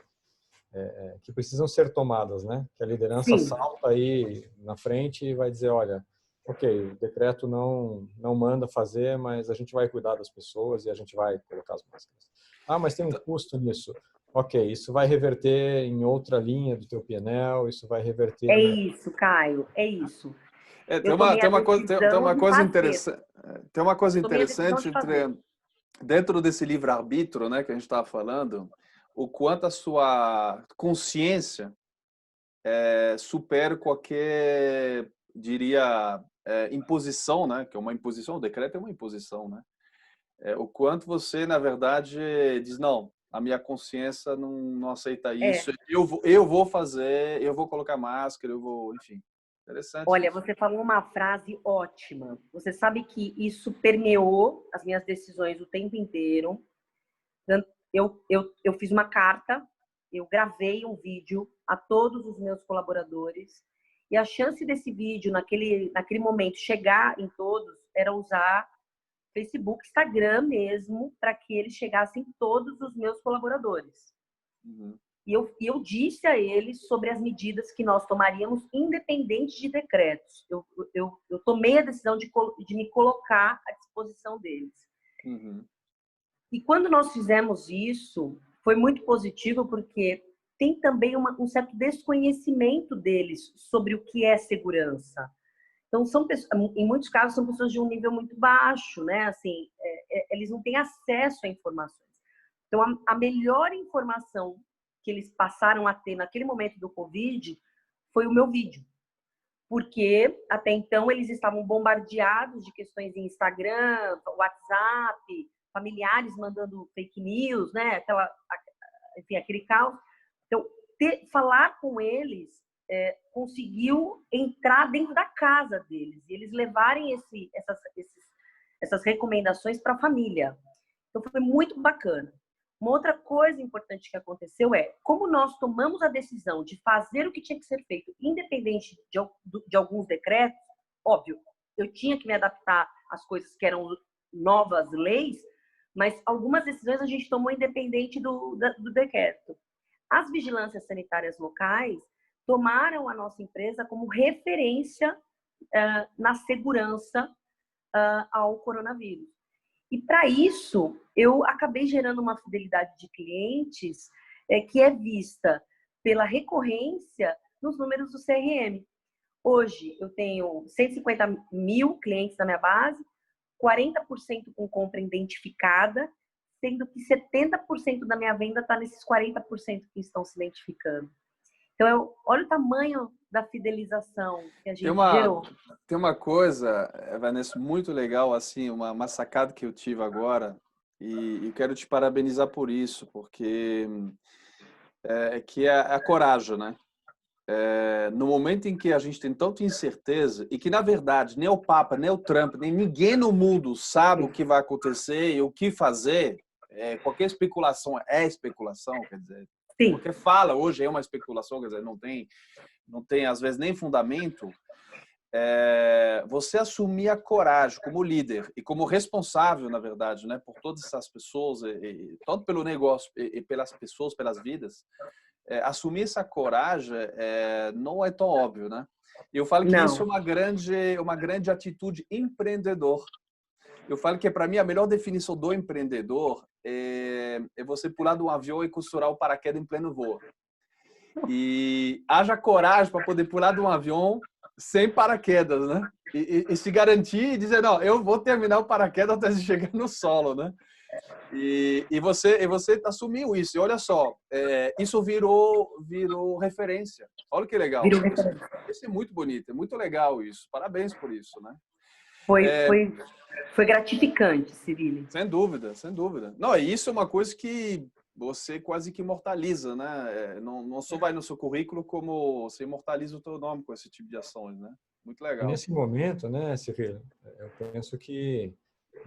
precisam ser tomadas, né? Que a liderança Sim. salta aí na frente e vai dizer, olha, ok, o decreto não manda fazer, mas a gente vai cuidar das pessoas e a gente vai colocar as máscaras. Ah, mas tem um custo nisso. Ok, isso vai reverter em outra linha do teu PNL, isso vai reverter... É isso, Caio, é isso. Tem Eu tomei a decisão uma de coisa fazer. interessante. Tem uma coisa Tomei a decisão interessante de fazer. dentro desse livre-arbítrio, né, que a gente estava falando, o quanto a sua consciência supera qualquer, diria, imposição, né, que é uma imposição, o decreto é uma imposição, né? O quanto você, na verdade, diz, não, a minha consciência não aceita isso, eu vou fazer, eu vou colocar máscara, eu vou, enfim. Interessante Olha, isso. você falou uma frase ótima. Você sabe que isso permeou as minhas decisões o tempo inteiro. Eu fiz uma carta, eu gravei um vídeo a todos os meus colaboradores e a chance desse vídeo, naquele momento, chegar em todos era usar Facebook, Instagram mesmo, para que eles chegassem todos os meus colaboradores. Uhum. E eu disse a eles sobre as medidas que nós tomaríamos, independente de decretos. Eu tomei a decisão de me colocar à disposição deles. Uhum. E quando nós fizemos isso, foi muito positivo, porque tem também um certo desconhecimento deles sobre o que é segurança. Então, em muitos casos, são pessoas de um nível muito baixo, né? Assim, eles não têm acesso a informações. Então, a melhor informação que eles passaram a ter naquele momento do Covid foi o meu vídeo. Porque, até então, eles estavam bombardeados de questões em Instagram, WhatsApp, familiares mandando fake news, né? Enfim, aquele caos. Então, falar com eles conseguiu entrar dentro da casa deles e eles levarem essas recomendações para a família. Então, foi muito bacana. Uma outra coisa importante que aconteceu como nós tomamos a decisão de fazer o que tinha que ser feito, independente de alguns decretos. Óbvio, eu tinha que me adaptar às coisas que eram novas leis, mas algumas decisões a gente tomou independente do decreto. As vigilâncias sanitárias locais tomaram a nossa empresa como referência na segurança ao coronavírus. E para isso, eu acabei gerando uma fidelidade de clientes que é vista pela recorrência nos números do CRM. Hoje, eu tenho 150 mil clientes na minha base, 40% com compra identificada, sendo que 70% da minha venda está nesses 40% que estão se identificando. Então, olha o tamanho da fidelização que a gente gerou. Tem uma coisa, Vanessa, muito legal, assim, uma sacada que eu tive agora, e quero te parabenizar por isso, porque que é a coragem, né? No momento em que a gente tem tanta incerteza, e que, na verdade, nem o Papa, nem o Trump, nem ninguém no mundo sabe o que vai acontecer e o que fazer, qualquer especulação é especulação, quer dizer, Sim. porque fala hoje é uma especulação, quer dizer, não tem às vezes nem fundamento. você assumir a coragem como líder e como responsável, na verdade, né, por todas essas pessoas, tanto pelo negócio e pelas pessoas, pelas vidas, assumir essa coragem não é tão óbvio, né? Eu falo que isso é Não. uma grande atitude empreendedor. Eu falo que, para mim, a melhor definição do empreendedor é você pular de um avião e costurar o paraquedas em pleno voo. E haja coragem para poder pular de um avião sem paraquedas, né? E se garantir e dizer, não, eu vou terminar o paraquedas até chegar no solo, né? E você assumiu isso. E olha só, isso virou referência. Olha que legal. Virou referência. Isso é muito bonito, é muito legal isso. Parabéns por isso, né? Foi gratificante, Cyrille. Sem dúvida, sem dúvida. Não, e isso é uma coisa que você quase que imortaliza, né? Não só vai no seu currículo, como você imortaliza o teu nome com esse tipo de ações, né? Muito legal. Nesse momento, né, Cyrille, eu penso que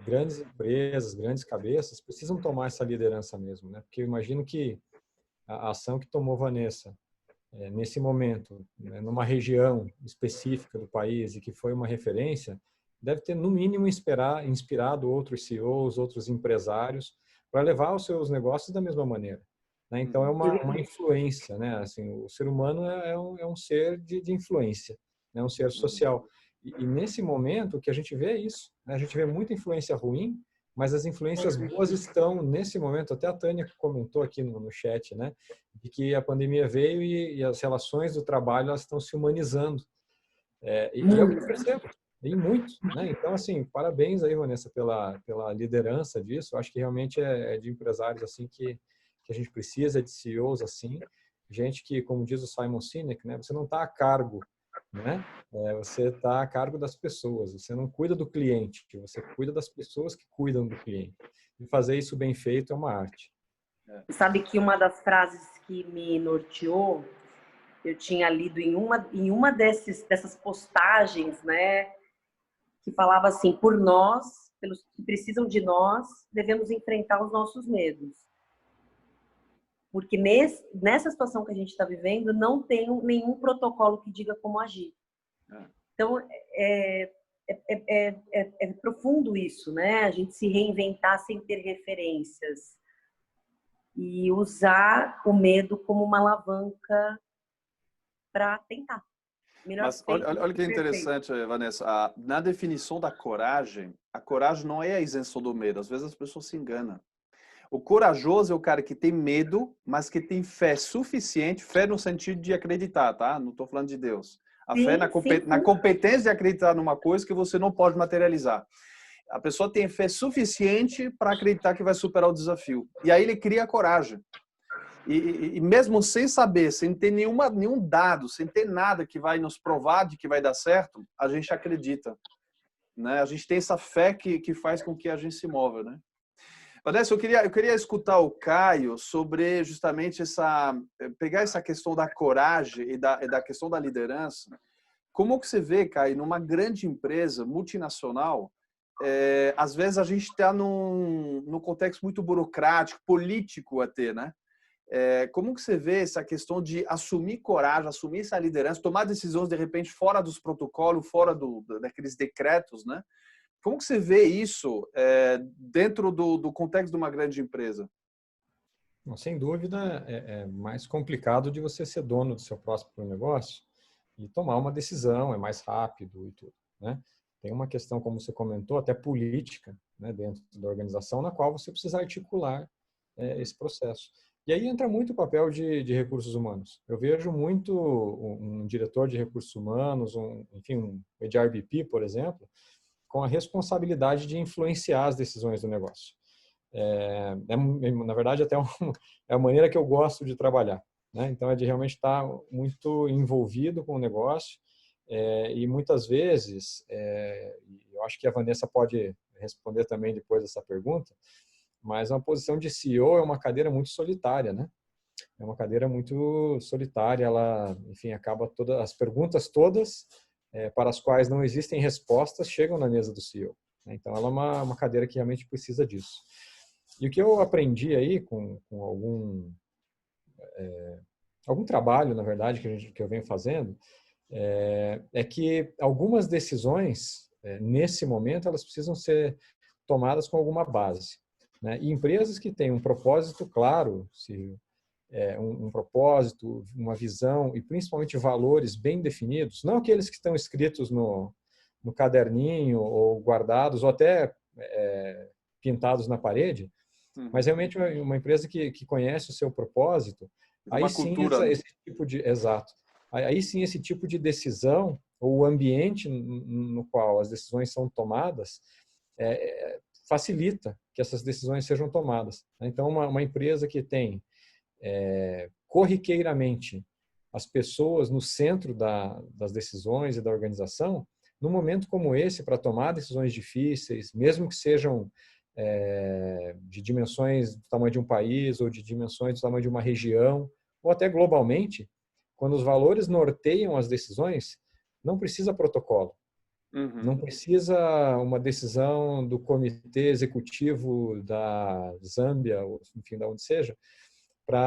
grandes empresas, grandes cabeças precisam tomar essa liderança mesmo, né? Porque eu imagino que a ação que tomou Vanessa nesse momento, né, numa região específica do país e que foi uma referência, deve ter, no mínimo, inspirado outros CEOs, outros empresários para levar os seus negócios da mesma maneira, né? Então, é uma influência, né? Assim, o ser humano é um ser de influência, né? Um ser social. E nesse momento, o que a gente vê é isso, né? A gente vê muita influência ruim, mas as influências boas estão, nesse momento, até a Tânia comentou aqui no chat, né? De que a pandemia veio e as relações do trabalho elas estão se humanizando. E é o que eu percebo, e muito, né? Então, assim, parabéns aí, Vanessa, pela liderança disso. Eu acho que realmente é de empresários assim que a gente precisa, de CEOs assim, gente que, como diz o Simon Sinek, né? Você não está a cargo, né? Você está a cargo das pessoas. Você não cuida do cliente, você cuida das pessoas que cuidam do cliente. E fazer isso bem feito é uma arte. Sabe que uma das frases que me norteou, eu tinha lido em uma dessas postagens, né, que falava assim: por nós, pelos que precisam de nós, devemos enfrentar os nossos medos. Porque nessa situação que a gente está vivendo, não tem nenhum protocolo que diga como agir. Então, é profundo isso, né? A gente se reinventar sem ter referências. E usar o medo como uma alavanca para tentar. Mas olha que interessante, Vanessa. Na definição da coragem, a coragem não é a isenção do medo. Às vezes as pessoas se enganam. O corajoso é o cara que tem medo, mas que tem fé suficiente, fé no sentido de acreditar, tá? Não estou falando de Deus. A fé na competência de acreditar numa coisa que você não pode materializar. A pessoa tem fé suficiente para acreditar que vai superar o desafio. E aí ele cria coragem. E mesmo sem saber, sem ter nenhum dado, sem ter nada que vai nos provar de que vai dar certo, a gente acredita, né? A gente tem essa fé que faz com que a gente se mova, né? Vanessa, eu queria escutar o Caio sobre justamente pegar essa questão da coragem e da questão da liderança. Como que você vê, Caio, numa grande empresa multinacional, às vezes a gente está num contexto muito burocrático, político até, né? Como que você vê essa questão de assumir coragem, assumir essa liderança, tomar decisões de repente fora dos protocolos, fora daqueles decretos, né? Como que você vê isso dentro do contexto de uma grande empresa? Bom, sem dúvida, é mais complicado de você ser dono do seu próprio negócio e tomar uma decisão, é mais rápido e tudo, né? Tem uma questão, como você comentou, até política, né, dentro da organização, na qual você precisa articular esse processo. E aí entra muito o papel de recursos humanos. Eu vejo muito um diretor de recursos humanos, enfim, um HRBP, por exemplo, com a responsabilidade de influenciar as decisões do negócio. Na verdade, até é a maneira que eu gosto de trabalhar, né? Então, é de realmente estar muito envolvido com o negócio e muitas vezes, eu acho que a Vanessa pode responder também depois dessa pergunta, mas uma posição de CEO é uma cadeira muito solitária, né? É uma cadeira muito solitária, ela, enfim, acaba as perguntas todas para as quais não existem respostas chegam na mesa do CEO. Né? Então, ela é uma cadeira que realmente precisa disso. E o que eu aprendi aí com algum trabalho, na verdade, que eu venho fazendo, é que algumas decisões, nesse momento, elas precisam ser tomadas com alguma base, né? E empresas que têm um propósito claro, um propósito, uma visão e principalmente valores bem definidos, não aqueles que estão escritos no caderninho ou guardados ou até pintados na parede, mas realmente uma empresa que conhece o seu propósito, aí Uma sim cultura, né? esse tipo de exato, aí sim esse tipo de decisão ou o ambiente no qual as decisões são tomadas facilita que essas decisões sejam tomadas. Então, uma empresa que tem corriqueiramente as pessoas no centro das decisões e da organização, num momento como esse, para tomar decisões difíceis, mesmo que sejam de dimensões do tamanho de um país ou de dimensões do tamanho de uma região, ou até globalmente, quando os valores norteiam as decisões, não precisa protocolo. Não precisa uma decisão do comitê executivo da Zâmbia, ou enfim, de onde seja,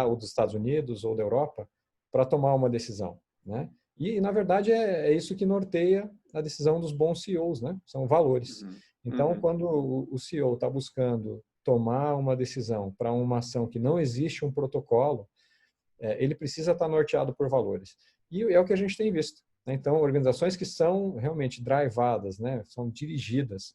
ou dos Estados Unidos ou da Europa, para tomar uma decisão, né? E, na verdade, é isso que norteia a decisão dos bons CEOs, né? São valores. Então, quando o CEO está buscando tomar uma decisão para uma ação que não existe um protocolo, ele precisa estar norteado por valores. E é o que a gente tem visto, né? Então, organizações que são realmente drivadas, né? São dirigidas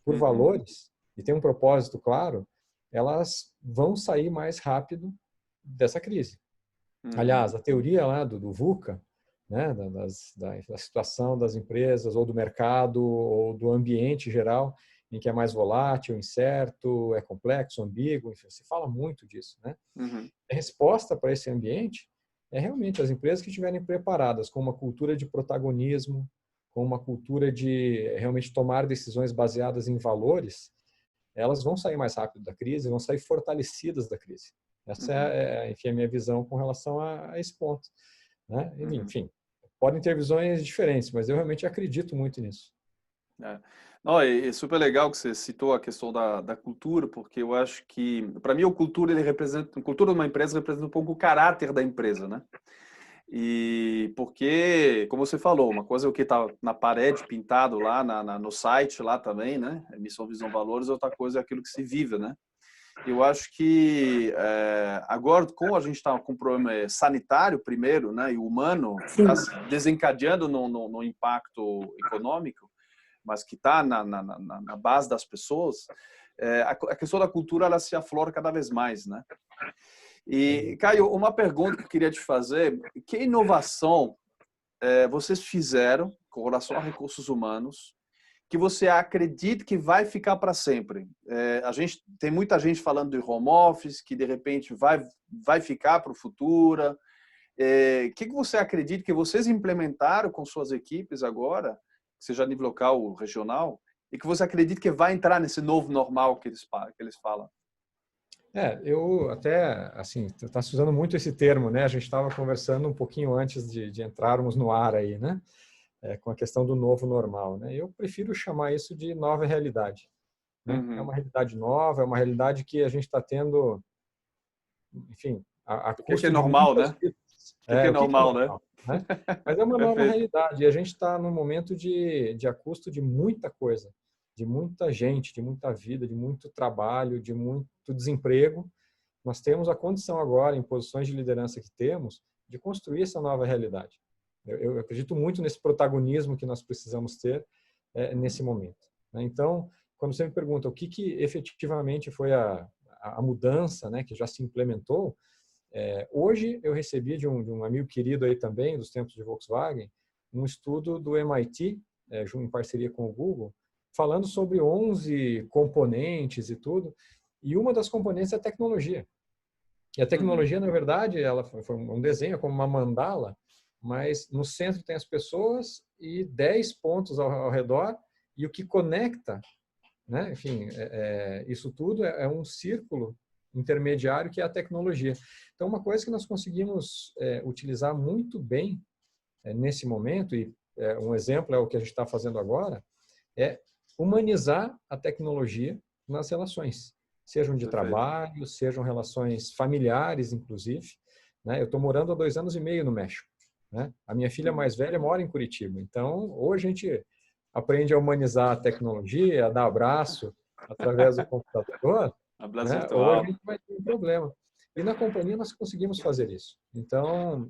por valores e têm um propósito claro, elas vão sair mais rápido dessa crise. Aliás, a teoria lá do VUCA, né, da situação das empresas ou do mercado ou do ambiente geral, em que é mais volátil, incerto, é complexo, ambíguo, enfim, se fala muito disso, né? A resposta para esse ambiente é realmente as empresas que estiverem preparadas com uma cultura de protagonismo, com uma cultura de realmente tomar decisões baseadas em valores, elas vão sair mais rápido da crise, vão sair fortalecidas da crise. Essa enfim, a minha visão com relação a esse ponto, né? Enfim, podem ter visões diferentes, mas eu realmente acredito muito nisso. Não, é super legal que você citou a questão da cultura, porque eu acho que, para mim, a cultura a cultura de uma empresa representa um pouco o caráter da empresa, né? E porque, como você falou, uma coisa é o que está na parede pintado lá no site lá também, né? Missão, visão, valores, outra coisa é aquilo que se vive, né? Eu acho que agora, como a gente está com um problema sanitário primeiro, né, e humano, está desencadeando no impacto econômico, mas que está na base das pessoas, a questão da cultura ela se aflora cada vez mais, né? E, Caio, uma pergunta que eu queria te fazer: que inovação vocês fizeram com relação a recursos humanos que você acredita que vai ficar para sempre? A gente tem muita gente falando de home office, que de repente vai ficar para o futuro. Que você acredita que vocês implementaram com suas equipes agora, seja a nível local ou regional, e que você acredita que vai entrar nesse novo normal que eles falam? Eu até, assim, está se usando muito esse termo, né? A gente estava conversando um pouquinho antes de entrarmos no ar aí, né? Com a questão do novo normal, né? Eu prefiro chamar isso de nova realidade, né? É uma realidade nova, é uma realidade que a gente está tendo, enfim, a O que é custo de normal, muitas né? vidas. O que é O que é normal, né? normal, né? Mas é uma nova Perfeito. realidade e a gente está num momento de a custo de muita coisa, de muita gente, de muita vida, de muito trabalho, de muito desemprego. Nós temos a condição agora, em posições de liderança que temos, de construir essa nova realidade. Eu acredito muito nesse protagonismo que nós precisamos ter nesse momento, né? Então, quando você me pergunta o que efetivamente foi a mudança, né, que já se implementou, hoje eu recebi de um amigo querido aí também, dos tempos de Volkswagen, um estudo do MIT, em parceria com o Google, falando sobre 11 componentes e tudo, e uma das componentes é a tecnologia. E a tecnologia, na verdade, ela foi um desenho, como uma mandala, mas no centro tem as pessoas e 10 pontos ao redor, e o que conecta, né? Enfim, isso tudo é um círculo intermediário que é a tecnologia. Então, uma coisa que nós conseguimos utilizar muito bem nesse momento, e um exemplo é o que a gente está fazendo agora, é humanizar a tecnologia nas relações, sejam de trabalho, sejam relações familiares, inclusive, né? Eu estou morando há 2 anos e meio no México, né? A minha filha mais velha mora em Curitiba, então ou a gente aprende a humanizar a tecnologia, a dar abraço através do computador, Abraço né? Ou a virtual. gente vai ter um problema. E na companhia nós conseguimos fazer isso. Então,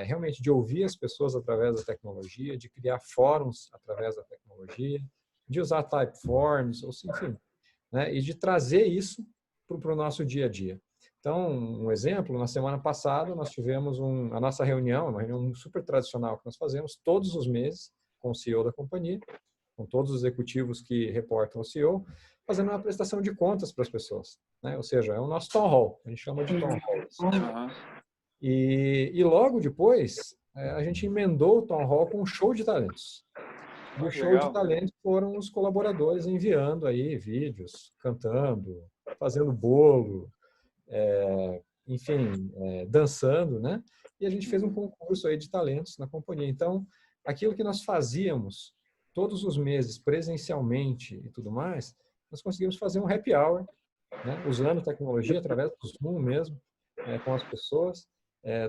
realmente de ouvir as pessoas através da tecnologia, de criar fóruns através da tecnologia, de usar Typeforms, ou enfim, né? E de trazer isso para o nosso dia a dia. Então, um exemplo, na semana passada nós tivemos a nossa reunião, uma reunião super tradicional que nós fazemos todos os meses com o CEO da companhia, com todos os executivos que reportam ao CEO, fazendo uma prestação de contas para as pessoas, né? Ou seja, é o nosso town hall, a gente chama de town hall. Uhum. E logo depois, a gente emendou o town hall com um show de talentos. E o show de Legal. talentos foram os colaboradores enviando aí vídeos, cantando, fazendo bolo, enfim, dançando, né? E a gente fez um concurso aí de talentos na companhia. Então, aquilo que nós fazíamos todos os meses presencialmente e tudo mais, nós conseguimos fazer um happy hour, né? Usando tecnologia através do Zoom mesmo, com as pessoas.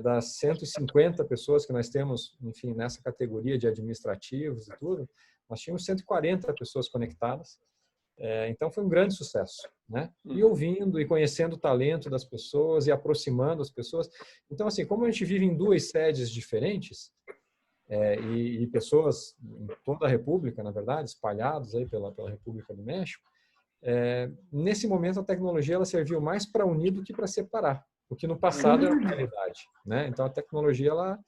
Das 150 pessoas que nós temos, enfim, nessa categoria de administrativos e tudo, nós tínhamos 140 pessoas conectadas. Então foi um grande sucesso, né? E ouvindo e conhecendo o talento das pessoas e aproximando as pessoas. Então, assim, como a gente vive em duas sedes diferentes, e pessoas em toda a República, na verdade, espalhados aí pela República do México, nesse momento a tecnologia ela serviu mais para unir do que para separar, o que no passado era uma realidade, né? Então a tecnologia ela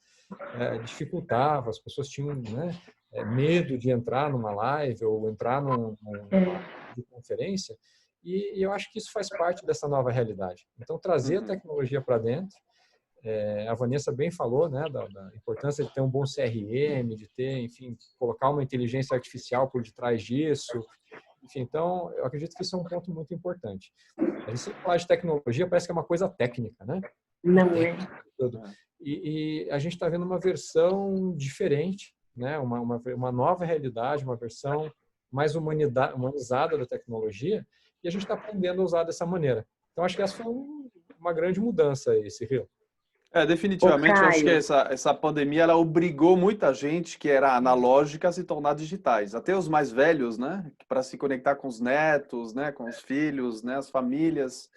dificultava, as pessoas tinham, né, medo de entrar numa live ou entrar numa conferência, e eu acho que isso faz parte dessa nova realidade. Então trazer a tecnologia para dentro, a Vanessa bem falou, né, da importância de ter um bom CRM, de ter, enfim, colocar uma inteligência artificial por detrás disso. Enfim, então, eu acredito que isso é um ponto muito importante. A gente sempre fala de tecnologia, parece que é uma coisa técnica, né? Não é. E a gente está vendo uma versão diferente, né? Uma nova realidade, uma versão mais humanizada da tecnologia, e a gente está aprendendo a usar dessa maneira. Então, acho que essa foi uma grande mudança, esse Rio. Definitivamente, eu acho que Caio, essa pandemia ela obrigou muita gente que era analógica a se tornar digitais. Até os mais velhos, né? Para se conectar com os netos, né? Com os filhos, né? As famílias.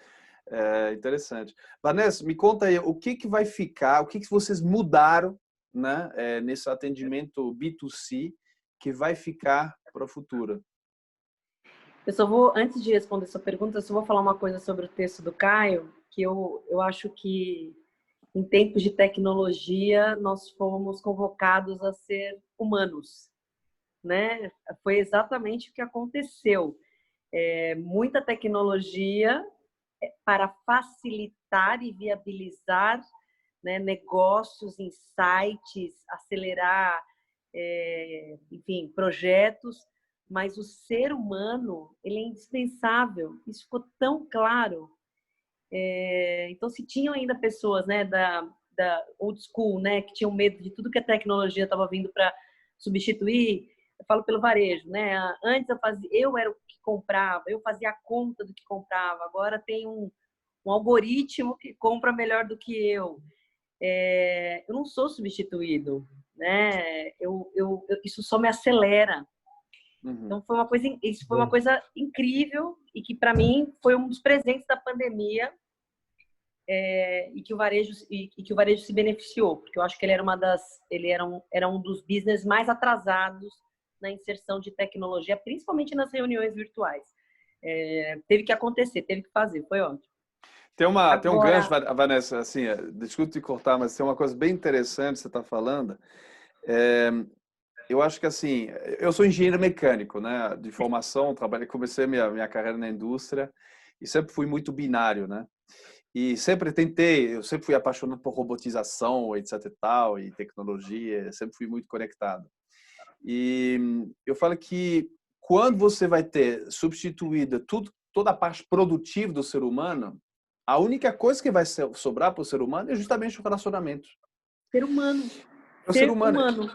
Interessante. Vanessa, me conta aí, o que vai ficar, o que vocês mudaram, né? Nesse atendimento B2C que vai ficar para o futuro? eu só vou, antes de responder sua pergunta, eu só vou falar uma coisa sobre o texto do Caio, que eu acho que em tempos de tecnologia, nós fomos convocados a ser humanos, né? Foi exatamente o que aconteceu. Muita tecnologia para facilitar e viabilizar, né, negócios, insights, acelerar, enfim, projetos, mas o ser humano, ele é indispensável. Isso ficou tão claro. Então, se tinham ainda pessoas, né, da old school, né, que tinham medo de tudo que a tecnologia estava vindo para substituir, eu falo pelo varejo, né? Antes eu era o que comprava, eu fazia a conta do que comprava. Agora tem um algoritmo que compra melhor do que eu. Eu não sou substituído, né? Isso só me acelera. Então isso foi uma coisa incrível e que para mim foi um dos presentes da pandemia, e que o varejo se beneficiou, porque eu acho que ele era um dos business mais atrasados na inserção de tecnologia, principalmente nas reuniões virtuais. Teve que acontecer, teve que fazer, foi ótimo. Tem um gancho, Vanessa, assim, desculpe te cortar, mas tem uma coisa bem interessante que você está falando. Eu acho que assim, eu sou engenheiro mecânico, né, de formação, comecei minha carreira na indústria e sempre fui muito binário, né? E eu sempre fui apaixonado por robotização, etc e tal, e tecnologia, sempre fui muito conectado. E eu falo que quando você vai ter substituído toda a parte produtiva do ser humano, a única coisa que vai sobrar para o ser humano é justamente o relacionamento. Ser humano. O ser humano.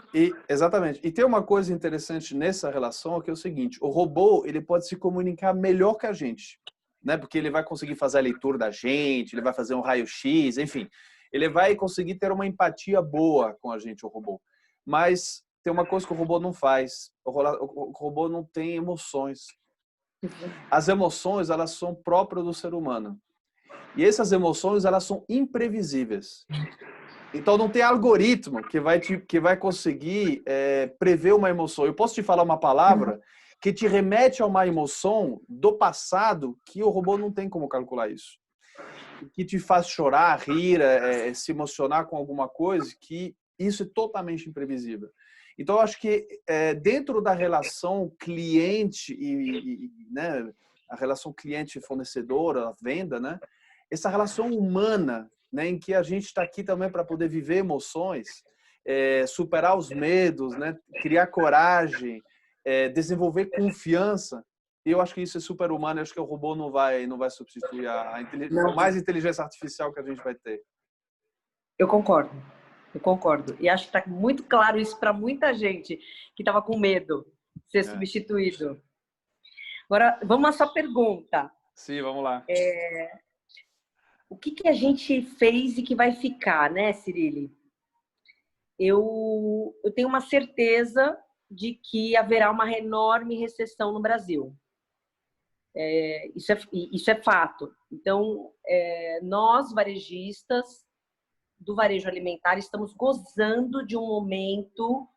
Exatamente. E tem uma coisa interessante nessa relação, que é o seguinte: o robô ele pode se comunicar melhor que a gente, né? Porque ele vai conseguir fazer a leitura da gente, ele vai fazer um raio-x, enfim. Ele vai conseguir ter uma empatia boa com a gente, o robô. Mas tem uma coisa que o robô não faz. O robô não tem emoções. As emoções, elas são próprias do ser humano. E essas emoções, elas são imprevisíveis. Então, não tem algoritmo que vai conseguir prever uma emoção. Eu posso te falar uma palavra que te remete a uma emoção do passado que o robô não tem como calcular isso. Que te faz chorar, rir, se emocionar com alguma coisa, que isso é totalmente imprevisível. Então, eu acho que dentro da relação cliente né, a relação cliente-fornecedor, a venda, né, essa relação humana, né, em que a gente está aqui também para poder viver emoções, superar os medos, né, criar coragem, desenvolver confiança. E eu acho que isso é super humano. Eu acho que o robô não vai substituir a mais inteligência artificial que a gente vai ter. Eu concordo. E acho que está muito claro isso para muita gente que estava com medo de ser substituído. Agora, vamos à sua pergunta. Sim, vamos lá. O que a gente fez e que vai ficar, né, Cyrille? Eu tenho uma certeza de que haverá uma enorme recessão no Brasil. Isso é fato. Então, nós, varejistas do varejo alimentar, estamos gozando de um momento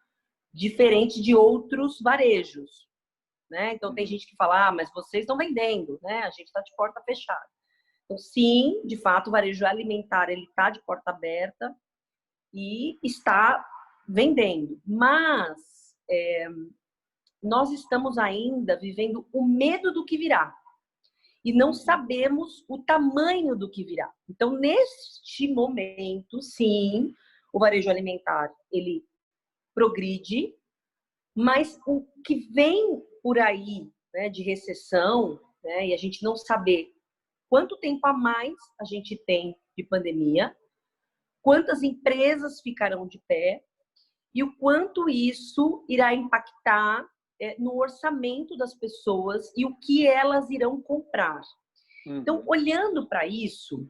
diferente de outros varejos, né? Então, tem gente que fala, mas vocês estão vendendo, né? A gente está de porta fechada. Então, sim, de fato, o varejo alimentar ele está de porta aberta e está vendendo. Mas nós estamos ainda vivendo o medo do que virá e não sabemos o tamanho do que virá. Então, neste momento, sim, o varejo alimentar ele progride, mas o que vem por aí, né, de recessão, né, e a gente não saber quanto tempo a mais a gente tem de pandemia, quantas empresas ficarão de pé e o quanto isso irá impactar no orçamento das pessoas e o que elas irão comprar. Então, olhando para isso,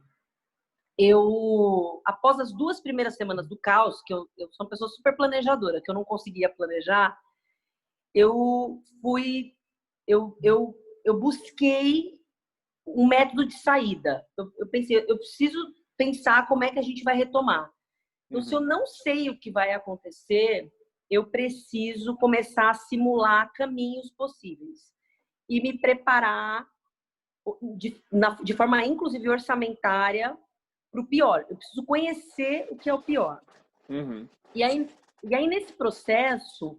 após as 2 primeiras semanas do caos, que eu sou uma pessoa super planejadora, que eu não conseguia planejar, eu busquei um método de saída. Eu pensei, eu preciso pensar como é que a gente vai retomar. Então, se eu não sei o que vai acontecer, eu preciso começar a simular caminhos possíveis e me preparar de forma, inclusive, orçamentária para o pior. Eu preciso conhecer o que é o pior. E aí, nesse processo,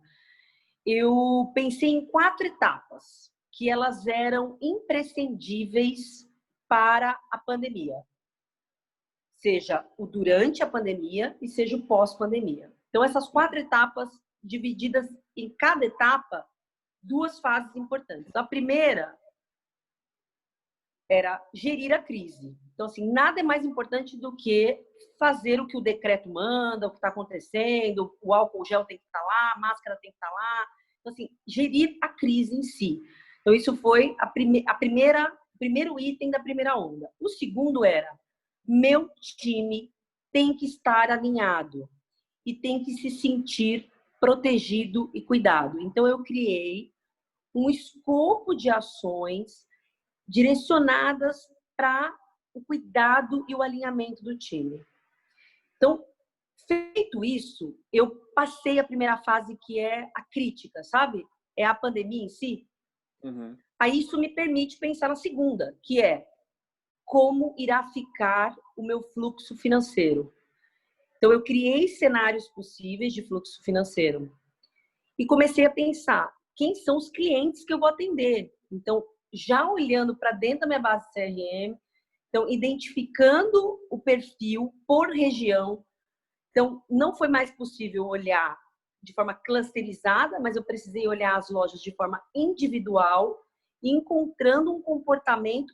eu pensei em 4 etapas que elas eram imprescindíveis para a pandemia. Seja o durante a pandemia e seja o pós-pandemia. Então, essas 4 etapas, divididas em cada etapa, 2 fases importantes. A primeira era gerir a crise. Então, assim, nada é mais importante do que fazer o que o decreto manda, o que está acontecendo, o álcool gel tem que estar lá, a máscara tem que estar lá. Então, assim, gerir a crise em si. Então, isso foi primeiro item da primeira onda. O segundo era, meu time tem que estar alinhado e tem que se sentir protegido e cuidado. Então, eu criei um escopo de ações direcionadas para o cuidado e o alinhamento do time. Então, feito isso, eu passei a primeira fase, que é a crítica, sabe? É a pandemia em si. Aí isso me permite pensar na segunda, que é como irá ficar o meu fluxo financeiro. Então, eu criei cenários possíveis de fluxo financeiro e comecei a pensar quem são os clientes que eu vou atender. Então, já olhando para dentro da minha base CRM, então, identificando o perfil por região. Então, não foi mais possível olhar de forma clusterizada, mas eu precisei olhar as lojas de forma individual, encontrando um comportamento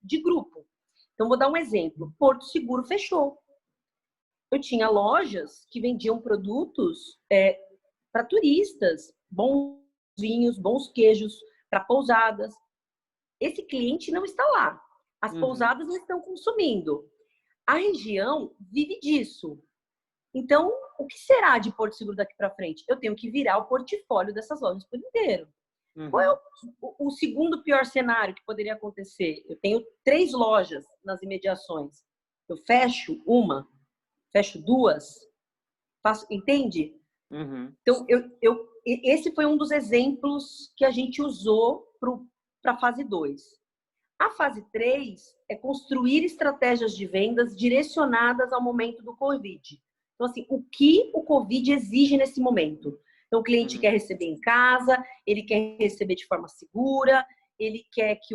de grupo. Então, vou dar um exemplo. Porto Seguro fechou. Eu tinha lojas que vendiam produtos para turistas, bons vinhos, bons queijos, para pousadas. Esse cliente não está lá. As pousadas não estão consumindo. a região vive disso. Então, o que será de Porto Seguro daqui para frente? Eu tenho que virar o portfólio dessas lojas por inteiro. Qual é o segundo pior cenário que poderia acontecer? Eu tenho 3 lojas nas imediações. Eu fecho uma, fecho 2, faço, entende? Então, esse foi um dos exemplos que a gente usou para a fase 2. A fase 3 é construir estratégias de vendas direcionadas ao momento do Covid. Então, assim, o que o Covid exige nesse momento? Então, o cliente quer receber em casa, ele quer receber de forma segura, ele quer que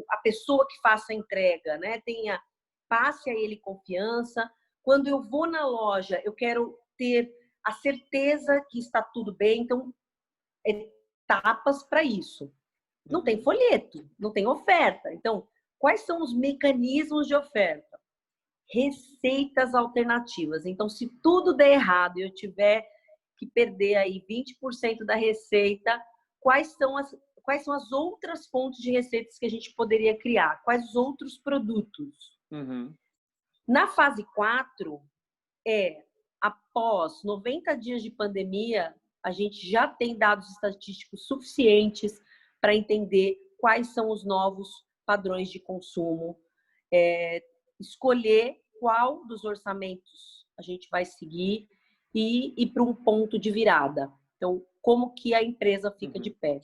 a pessoa que faça a entrega, né, passe a ele confiança. Quando eu vou na loja, eu quero ter a certeza que está tudo bem. Então, etapas para isso. Não tem folheto, não tem oferta. Então, quais são os mecanismos de oferta? Receitas alternativas. Então, se tudo der errado e eu tiver que perder aí 20% da receita, quais são as outras fontes de receitas que a gente poderia criar? Quais os outros produtos? Na fase 4, após 90 dias de pandemia, a gente já tem dados estatísticos suficientes para entender quais são os novos padrões de consumo, escolher qual dos orçamentos a gente vai seguir e ir para um ponto de virada. Então, como que a empresa fica de pé.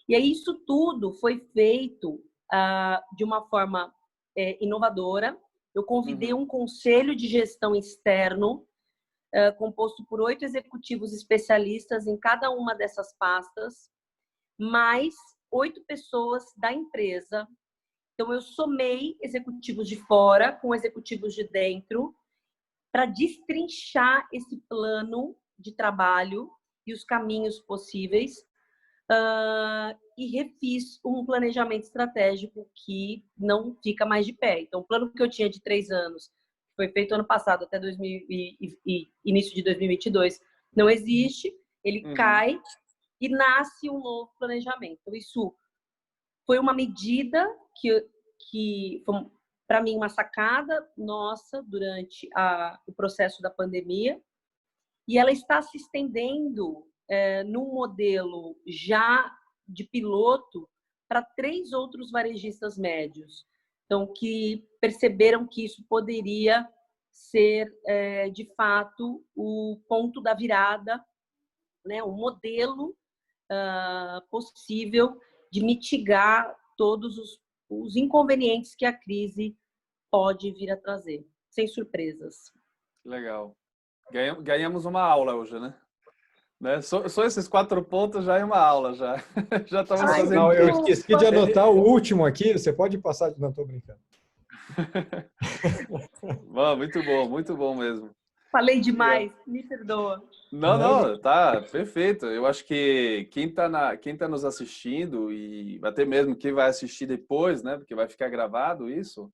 E aí, isso tudo foi feito de uma forma inovadora. Eu convidei um conselho de gestão externo, composto por 8 executivos especialistas em cada uma dessas pastas, mais 8 pessoas da empresa. Então, eu somei executivos de fora com executivos de dentro para destrinchar esse plano de trabalho e os caminhos possíveis, e refiz um planejamento estratégico que não fica mais de pé. Então, o plano que eu tinha de 3 anos, que foi feito ano passado até início de 2022, não existe, ele cai e nasce um novo planejamento. Então, isso foi uma medida que foi, para mim, uma sacada nossa durante o processo da pandemia, e ela está se estendendo num modelo já de piloto para 3 outros varejistas médios. Então, que perceberam que isso poderia ser, de fato, o ponto da virada, né? Um modelo possível de mitigar todos os inconvenientes que a crise pode vir a trazer, sem surpresas. Legal. Ganhamos uma aula hoje, né? Só esses 4 pontos já é uma aula, já. Já estamos fazendo. Não, eu esqueci de anotar o último aqui. Você pode passar? Não, estou brincando. Muito bom mesmo. Falei demais, me perdoa. Não, tá perfeito. Eu acho que quem tá nos assistindo e até mesmo quem vai assistir depois, né? Porque vai ficar gravado isso,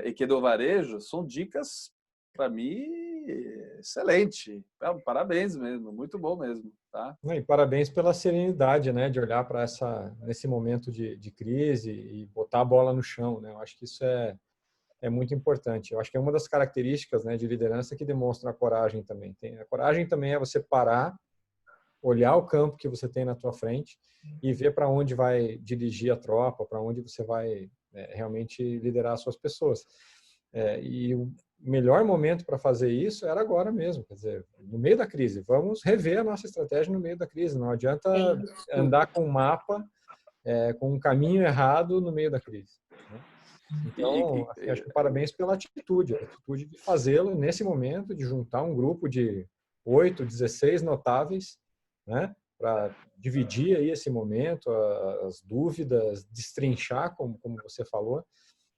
e que é do varejo, são dicas para mim excelente. Parabéns mesmo, muito bom mesmo, tá? E parabéns pela serenidade, né, de olhar para nesse momento de crise e botar a bola no chão, né? Eu acho que isso é muito importante. Eu acho que é uma das características, né, de liderança que demonstra a coragem também. A coragem também é você parar, olhar o campo que você tem na tua frente e ver para onde vai dirigir a tropa, para onde você vai realmente liderar as suas pessoas. E o melhor momento para fazer isso era agora mesmo, quer dizer, no meio da crise. Vamos rever a nossa estratégia no meio da crise. Não adianta andar com um mapa, com um caminho errado no meio da crise, né? Então, acho que parabéns pela atitude de fazê-lo nesse momento, de juntar um grupo de 8, 16 notáveis, né, para dividir aí esse momento, as dúvidas, destrinchar, como você falou,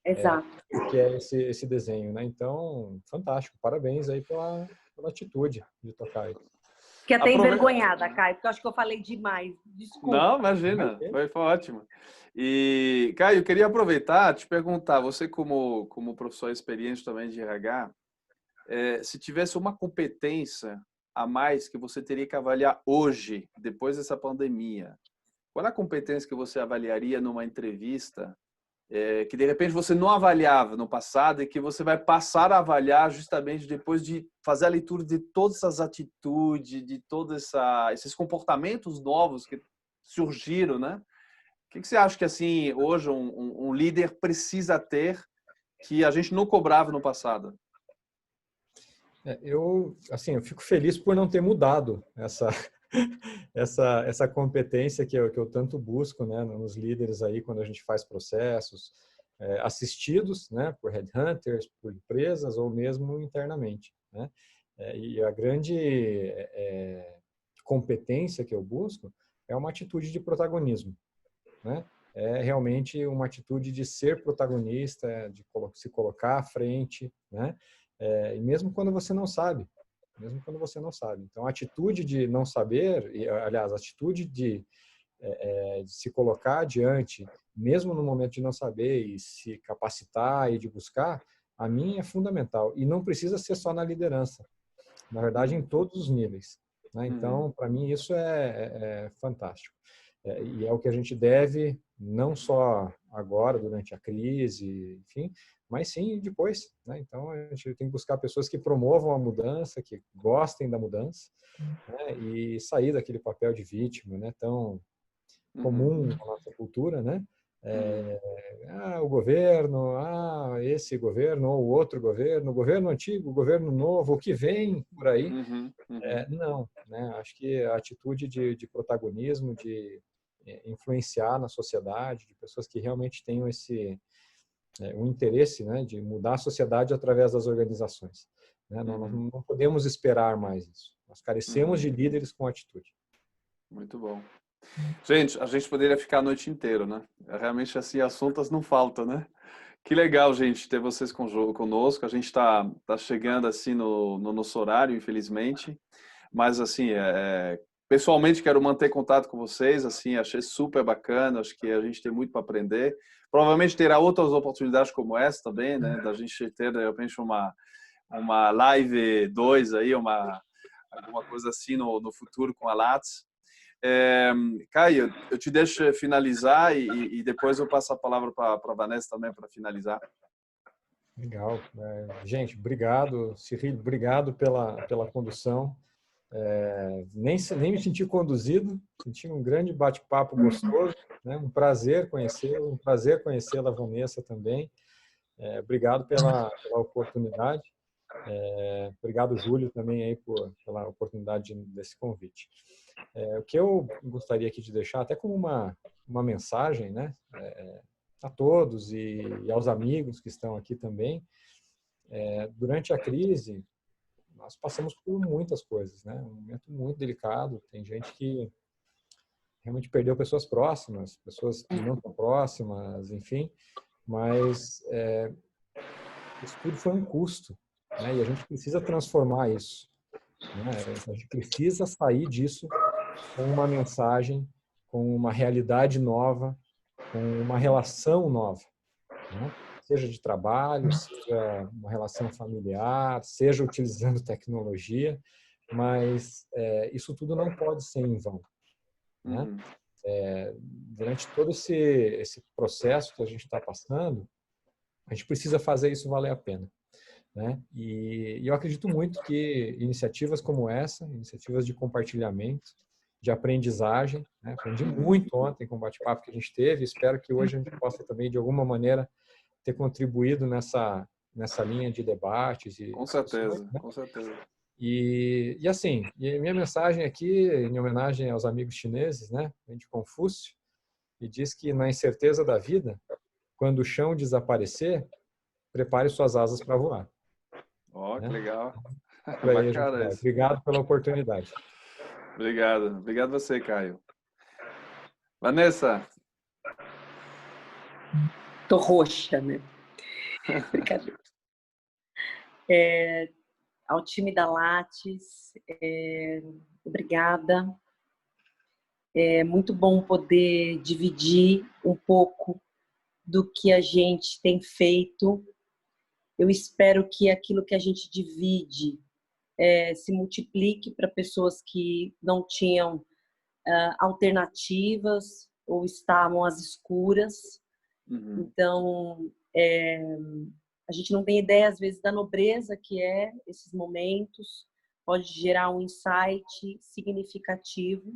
Exato. o que é esse desenho, né? Então, fantástico, parabéns aí pela atitude de tocar isso. Fiquei até envergonhada, Caio, porque eu acho que eu falei demais. Desculpa. Não, imagina, foi ótimo. E, Caio, eu queria aproveitar te perguntar, você como professor experiente também de RH, se tivesse uma competência a mais que você teria que avaliar hoje, depois dessa pandemia, qual é a competência que você avaliaria numa entrevista que de repente você não avaliava no passado e que você vai passar a avaliar justamente depois de fazer a leitura de todas essas atitudes, de todos esses comportamentos novos que surgiram, né? O que você acha que assim hoje um líder precisa ter que a gente não cobrava no passado? Eu fico feliz por não ter mudado essa competência que eu tanto busco, né, nos líderes aí quando a gente faz processos assistidos, né, por headhunters, por empresas ou mesmo internamente, né? E a grande competência que eu busco é uma atitude de protagonismo, né? É realmente uma atitude de ser protagonista, de se colocar à frente, né? E mesmo quando você não sabe, mesmo quando você não sabe. Então, a atitude de não saber, e, aliás, a atitude de se colocar adiante, mesmo no momento de não saber e se capacitar e de buscar, a mim é fundamental. E não precisa ser só na liderança, na verdade, em todos os níveis, né? Então, para mim, isso é fantástico. E é o que a gente deve, não só agora, durante a crise, enfim, mas sim depois, né? Então, a gente tem que buscar pessoas que promovam a mudança, que gostem da mudança, né? E sair daquele papel de vítima, né? Tão comum na nossa cultura, né? O governo, esse governo ou outro governo, o governo antigo, o governo novo, o que vem por aí. Não, né? Acho que a atitude de protagonismo, de influenciar na sociedade, de pessoas que realmente tenham um interesse, né, de mudar a sociedade através das organizações, né? Nós não podemos esperar mais isso. Nós carecemos de líderes com atitude. Muito bom. Gente, a gente poderia ficar a noite inteira, né? Realmente, assim, assuntos não faltam, né? Que legal, gente, ter vocês conosco. A gente está chegando, assim, no nosso horário, infelizmente. Mas, assim, pessoalmente, quero manter contato com vocês. Assim, achei super bacana. Acho que a gente tem muito para aprender. Provavelmente terá outras oportunidades como essa também, né? Da gente ter, de repente, uma live 2 aí, alguma coisa assim no futuro com a Lattes. Caio, eu te deixo finalizar e depois eu passo a palavra para a Vanessa também para finalizar. Legal. Gente, obrigado. Cyril, obrigado pela condução. Nem me senti conduzido, senti um grande bate-papo gostoso, né? Um prazer conhecê-lo, um prazer conhecê-la, Vanessa, também. Obrigado pela oportunidade. Obrigado, Júlio, também aí pela oportunidade desse convite. O que eu gostaria aqui de deixar, até como uma mensagem, né, a todos e aos amigos que estão aqui também, durante a crise, nós passamos por muitas coisas, né? Um momento muito delicado. Tem gente que realmente perdeu pessoas próximas, pessoas que não tão próximas, enfim. Mas isso tudo foi um custo, né? E a gente precisa transformar isso, né? A gente precisa sair disso com uma mensagem, com uma realidade nova, com uma relação nova, né? Seja de trabalho, seja uma relação familiar, seja utilizando tecnologia, mas isso tudo não pode ser em vão, né? Durante todo esse processo que a gente está passando, a gente precisa fazer isso valer a pena, né? E eu acredito muito que iniciativas como essa, iniciativas de compartilhamento, de aprendizagem, né? Aprendi muito ontem com o bate-papo que a gente teve, espero que hoje a gente possa também, de alguma maneira, ter contribuído nessa linha de debates e Com discussões, certeza, né? com certeza. E assim, e minha mensagem aqui, em homenagem aos amigos chineses, né? Vem de Confúcio, e diz que na incerteza da vida, quando o chão desaparecer, prepare suas asas para voar. Ó, que Né? legal. Por aí a gente Bacana vai. isso. Obrigado pela oportunidade. Obrigado. Obrigado você, Caio. Vanessa. Tô roxa, né? Brincadeira. Ao time da Lattes, obrigada. É muito bom poder dividir um pouco do que a gente tem feito. Eu espero que aquilo que a gente divide se multiplique para pessoas que não tinham alternativas ou estavam às escuras. Então, a gente não tem ideia, às vezes, da nobreza que é esses momentos, pode gerar um insight significativo.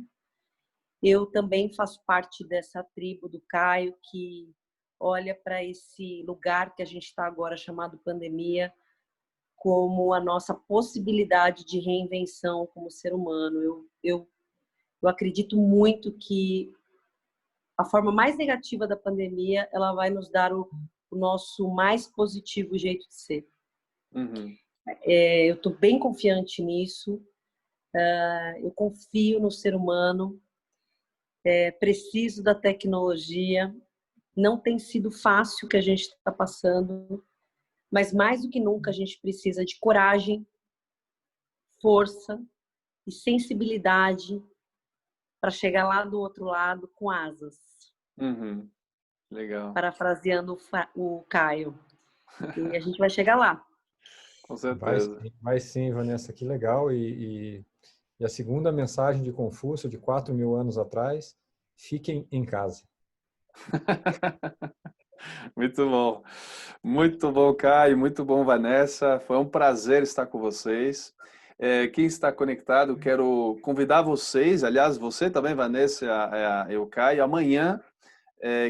Eu também faço parte dessa tribo do Caio, que olha para esse lugar que a gente está agora, chamado pandemia, como a nossa possibilidade de reinvenção como ser humano. Eu acredito muito que a forma mais negativa da pandemia, ela vai nos dar o nosso mais positivo jeito de ser. Eu estou bem confiante nisso. Eu confio no ser humano. Preciso da tecnologia. Não tem sido fácil o que a gente está passando, mas mais do que nunca a gente precisa de coragem, força e sensibilidade para chegar lá do outro lado com asas. Legal. Parafraseando o Caio. E a gente vai chegar lá. Com certeza. Vai sim, Vanessa, que legal. E a segunda mensagem de Confúcio, de 4.000 anos atrás, fiquem em casa. Muito bom, Caio, muito bom, Vanessa. Foi um prazer estar com vocês. Quem está conectado, quero convidar vocês, aliás, você também, Vanessa, e o Caio, amanhã,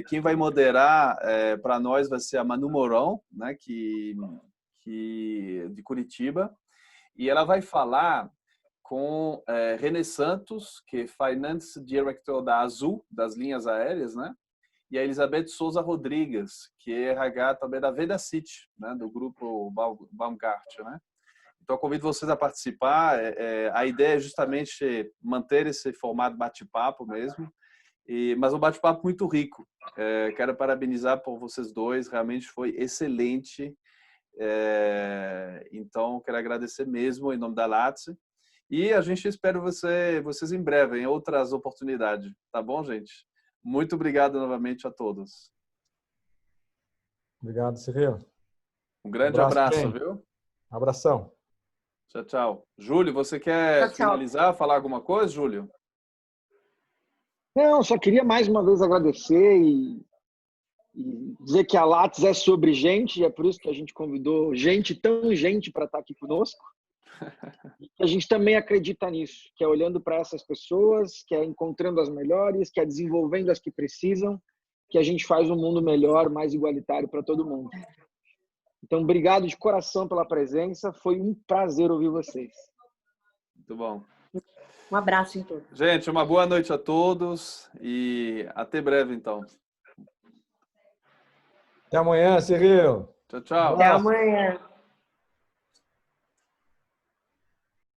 quem vai moderar para nós vai ser a Manu Mourão, né, de Curitiba, e ela vai falar com René Santos, que é Finance Director da Azul, das linhas aéreas, né? E a Elizabeth Souza Rodrigues, que é RH também da Vedacity, né? Do grupo Baumgart, né? Então, eu convido vocês a participar. A ideia é justamente manter esse formato bate-papo mesmo, mas um bate-papo muito rico. Quero parabenizar por vocês dois, realmente foi excelente. Então, quero agradecer mesmo em nome da Latse. E a gente espera vocês em breve, em outras oportunidades. Tá bom, gente? Muito obrigado novamente a todos. Obrigado, Cyril. Um grande abraço, viu? Abração. Tchau, tchau. Júlio, você quer finalizar, falar alguma coisa, Júlio? Não, só queria mais uma vez agradecer e dizer que a Lattes é sobre gente, e é por isso que a gente convidou gente para estar aqui conosco. E a gente também acredita nisso, que é olhando para essas pessoas, que é encontrando as melhores, que é desenvolvendo as que precisam, que a gente faz um mundo melhor, mais igualitário para todo mundo. Então, obrigado de coração pela presença, foi um prazer ouvir vocês. Muito bom. Um abraço em todos. Gente, uma boa noite a todos e até breve, então. Até amanhã, Cyril. Tchau, tchau. Até amanhã.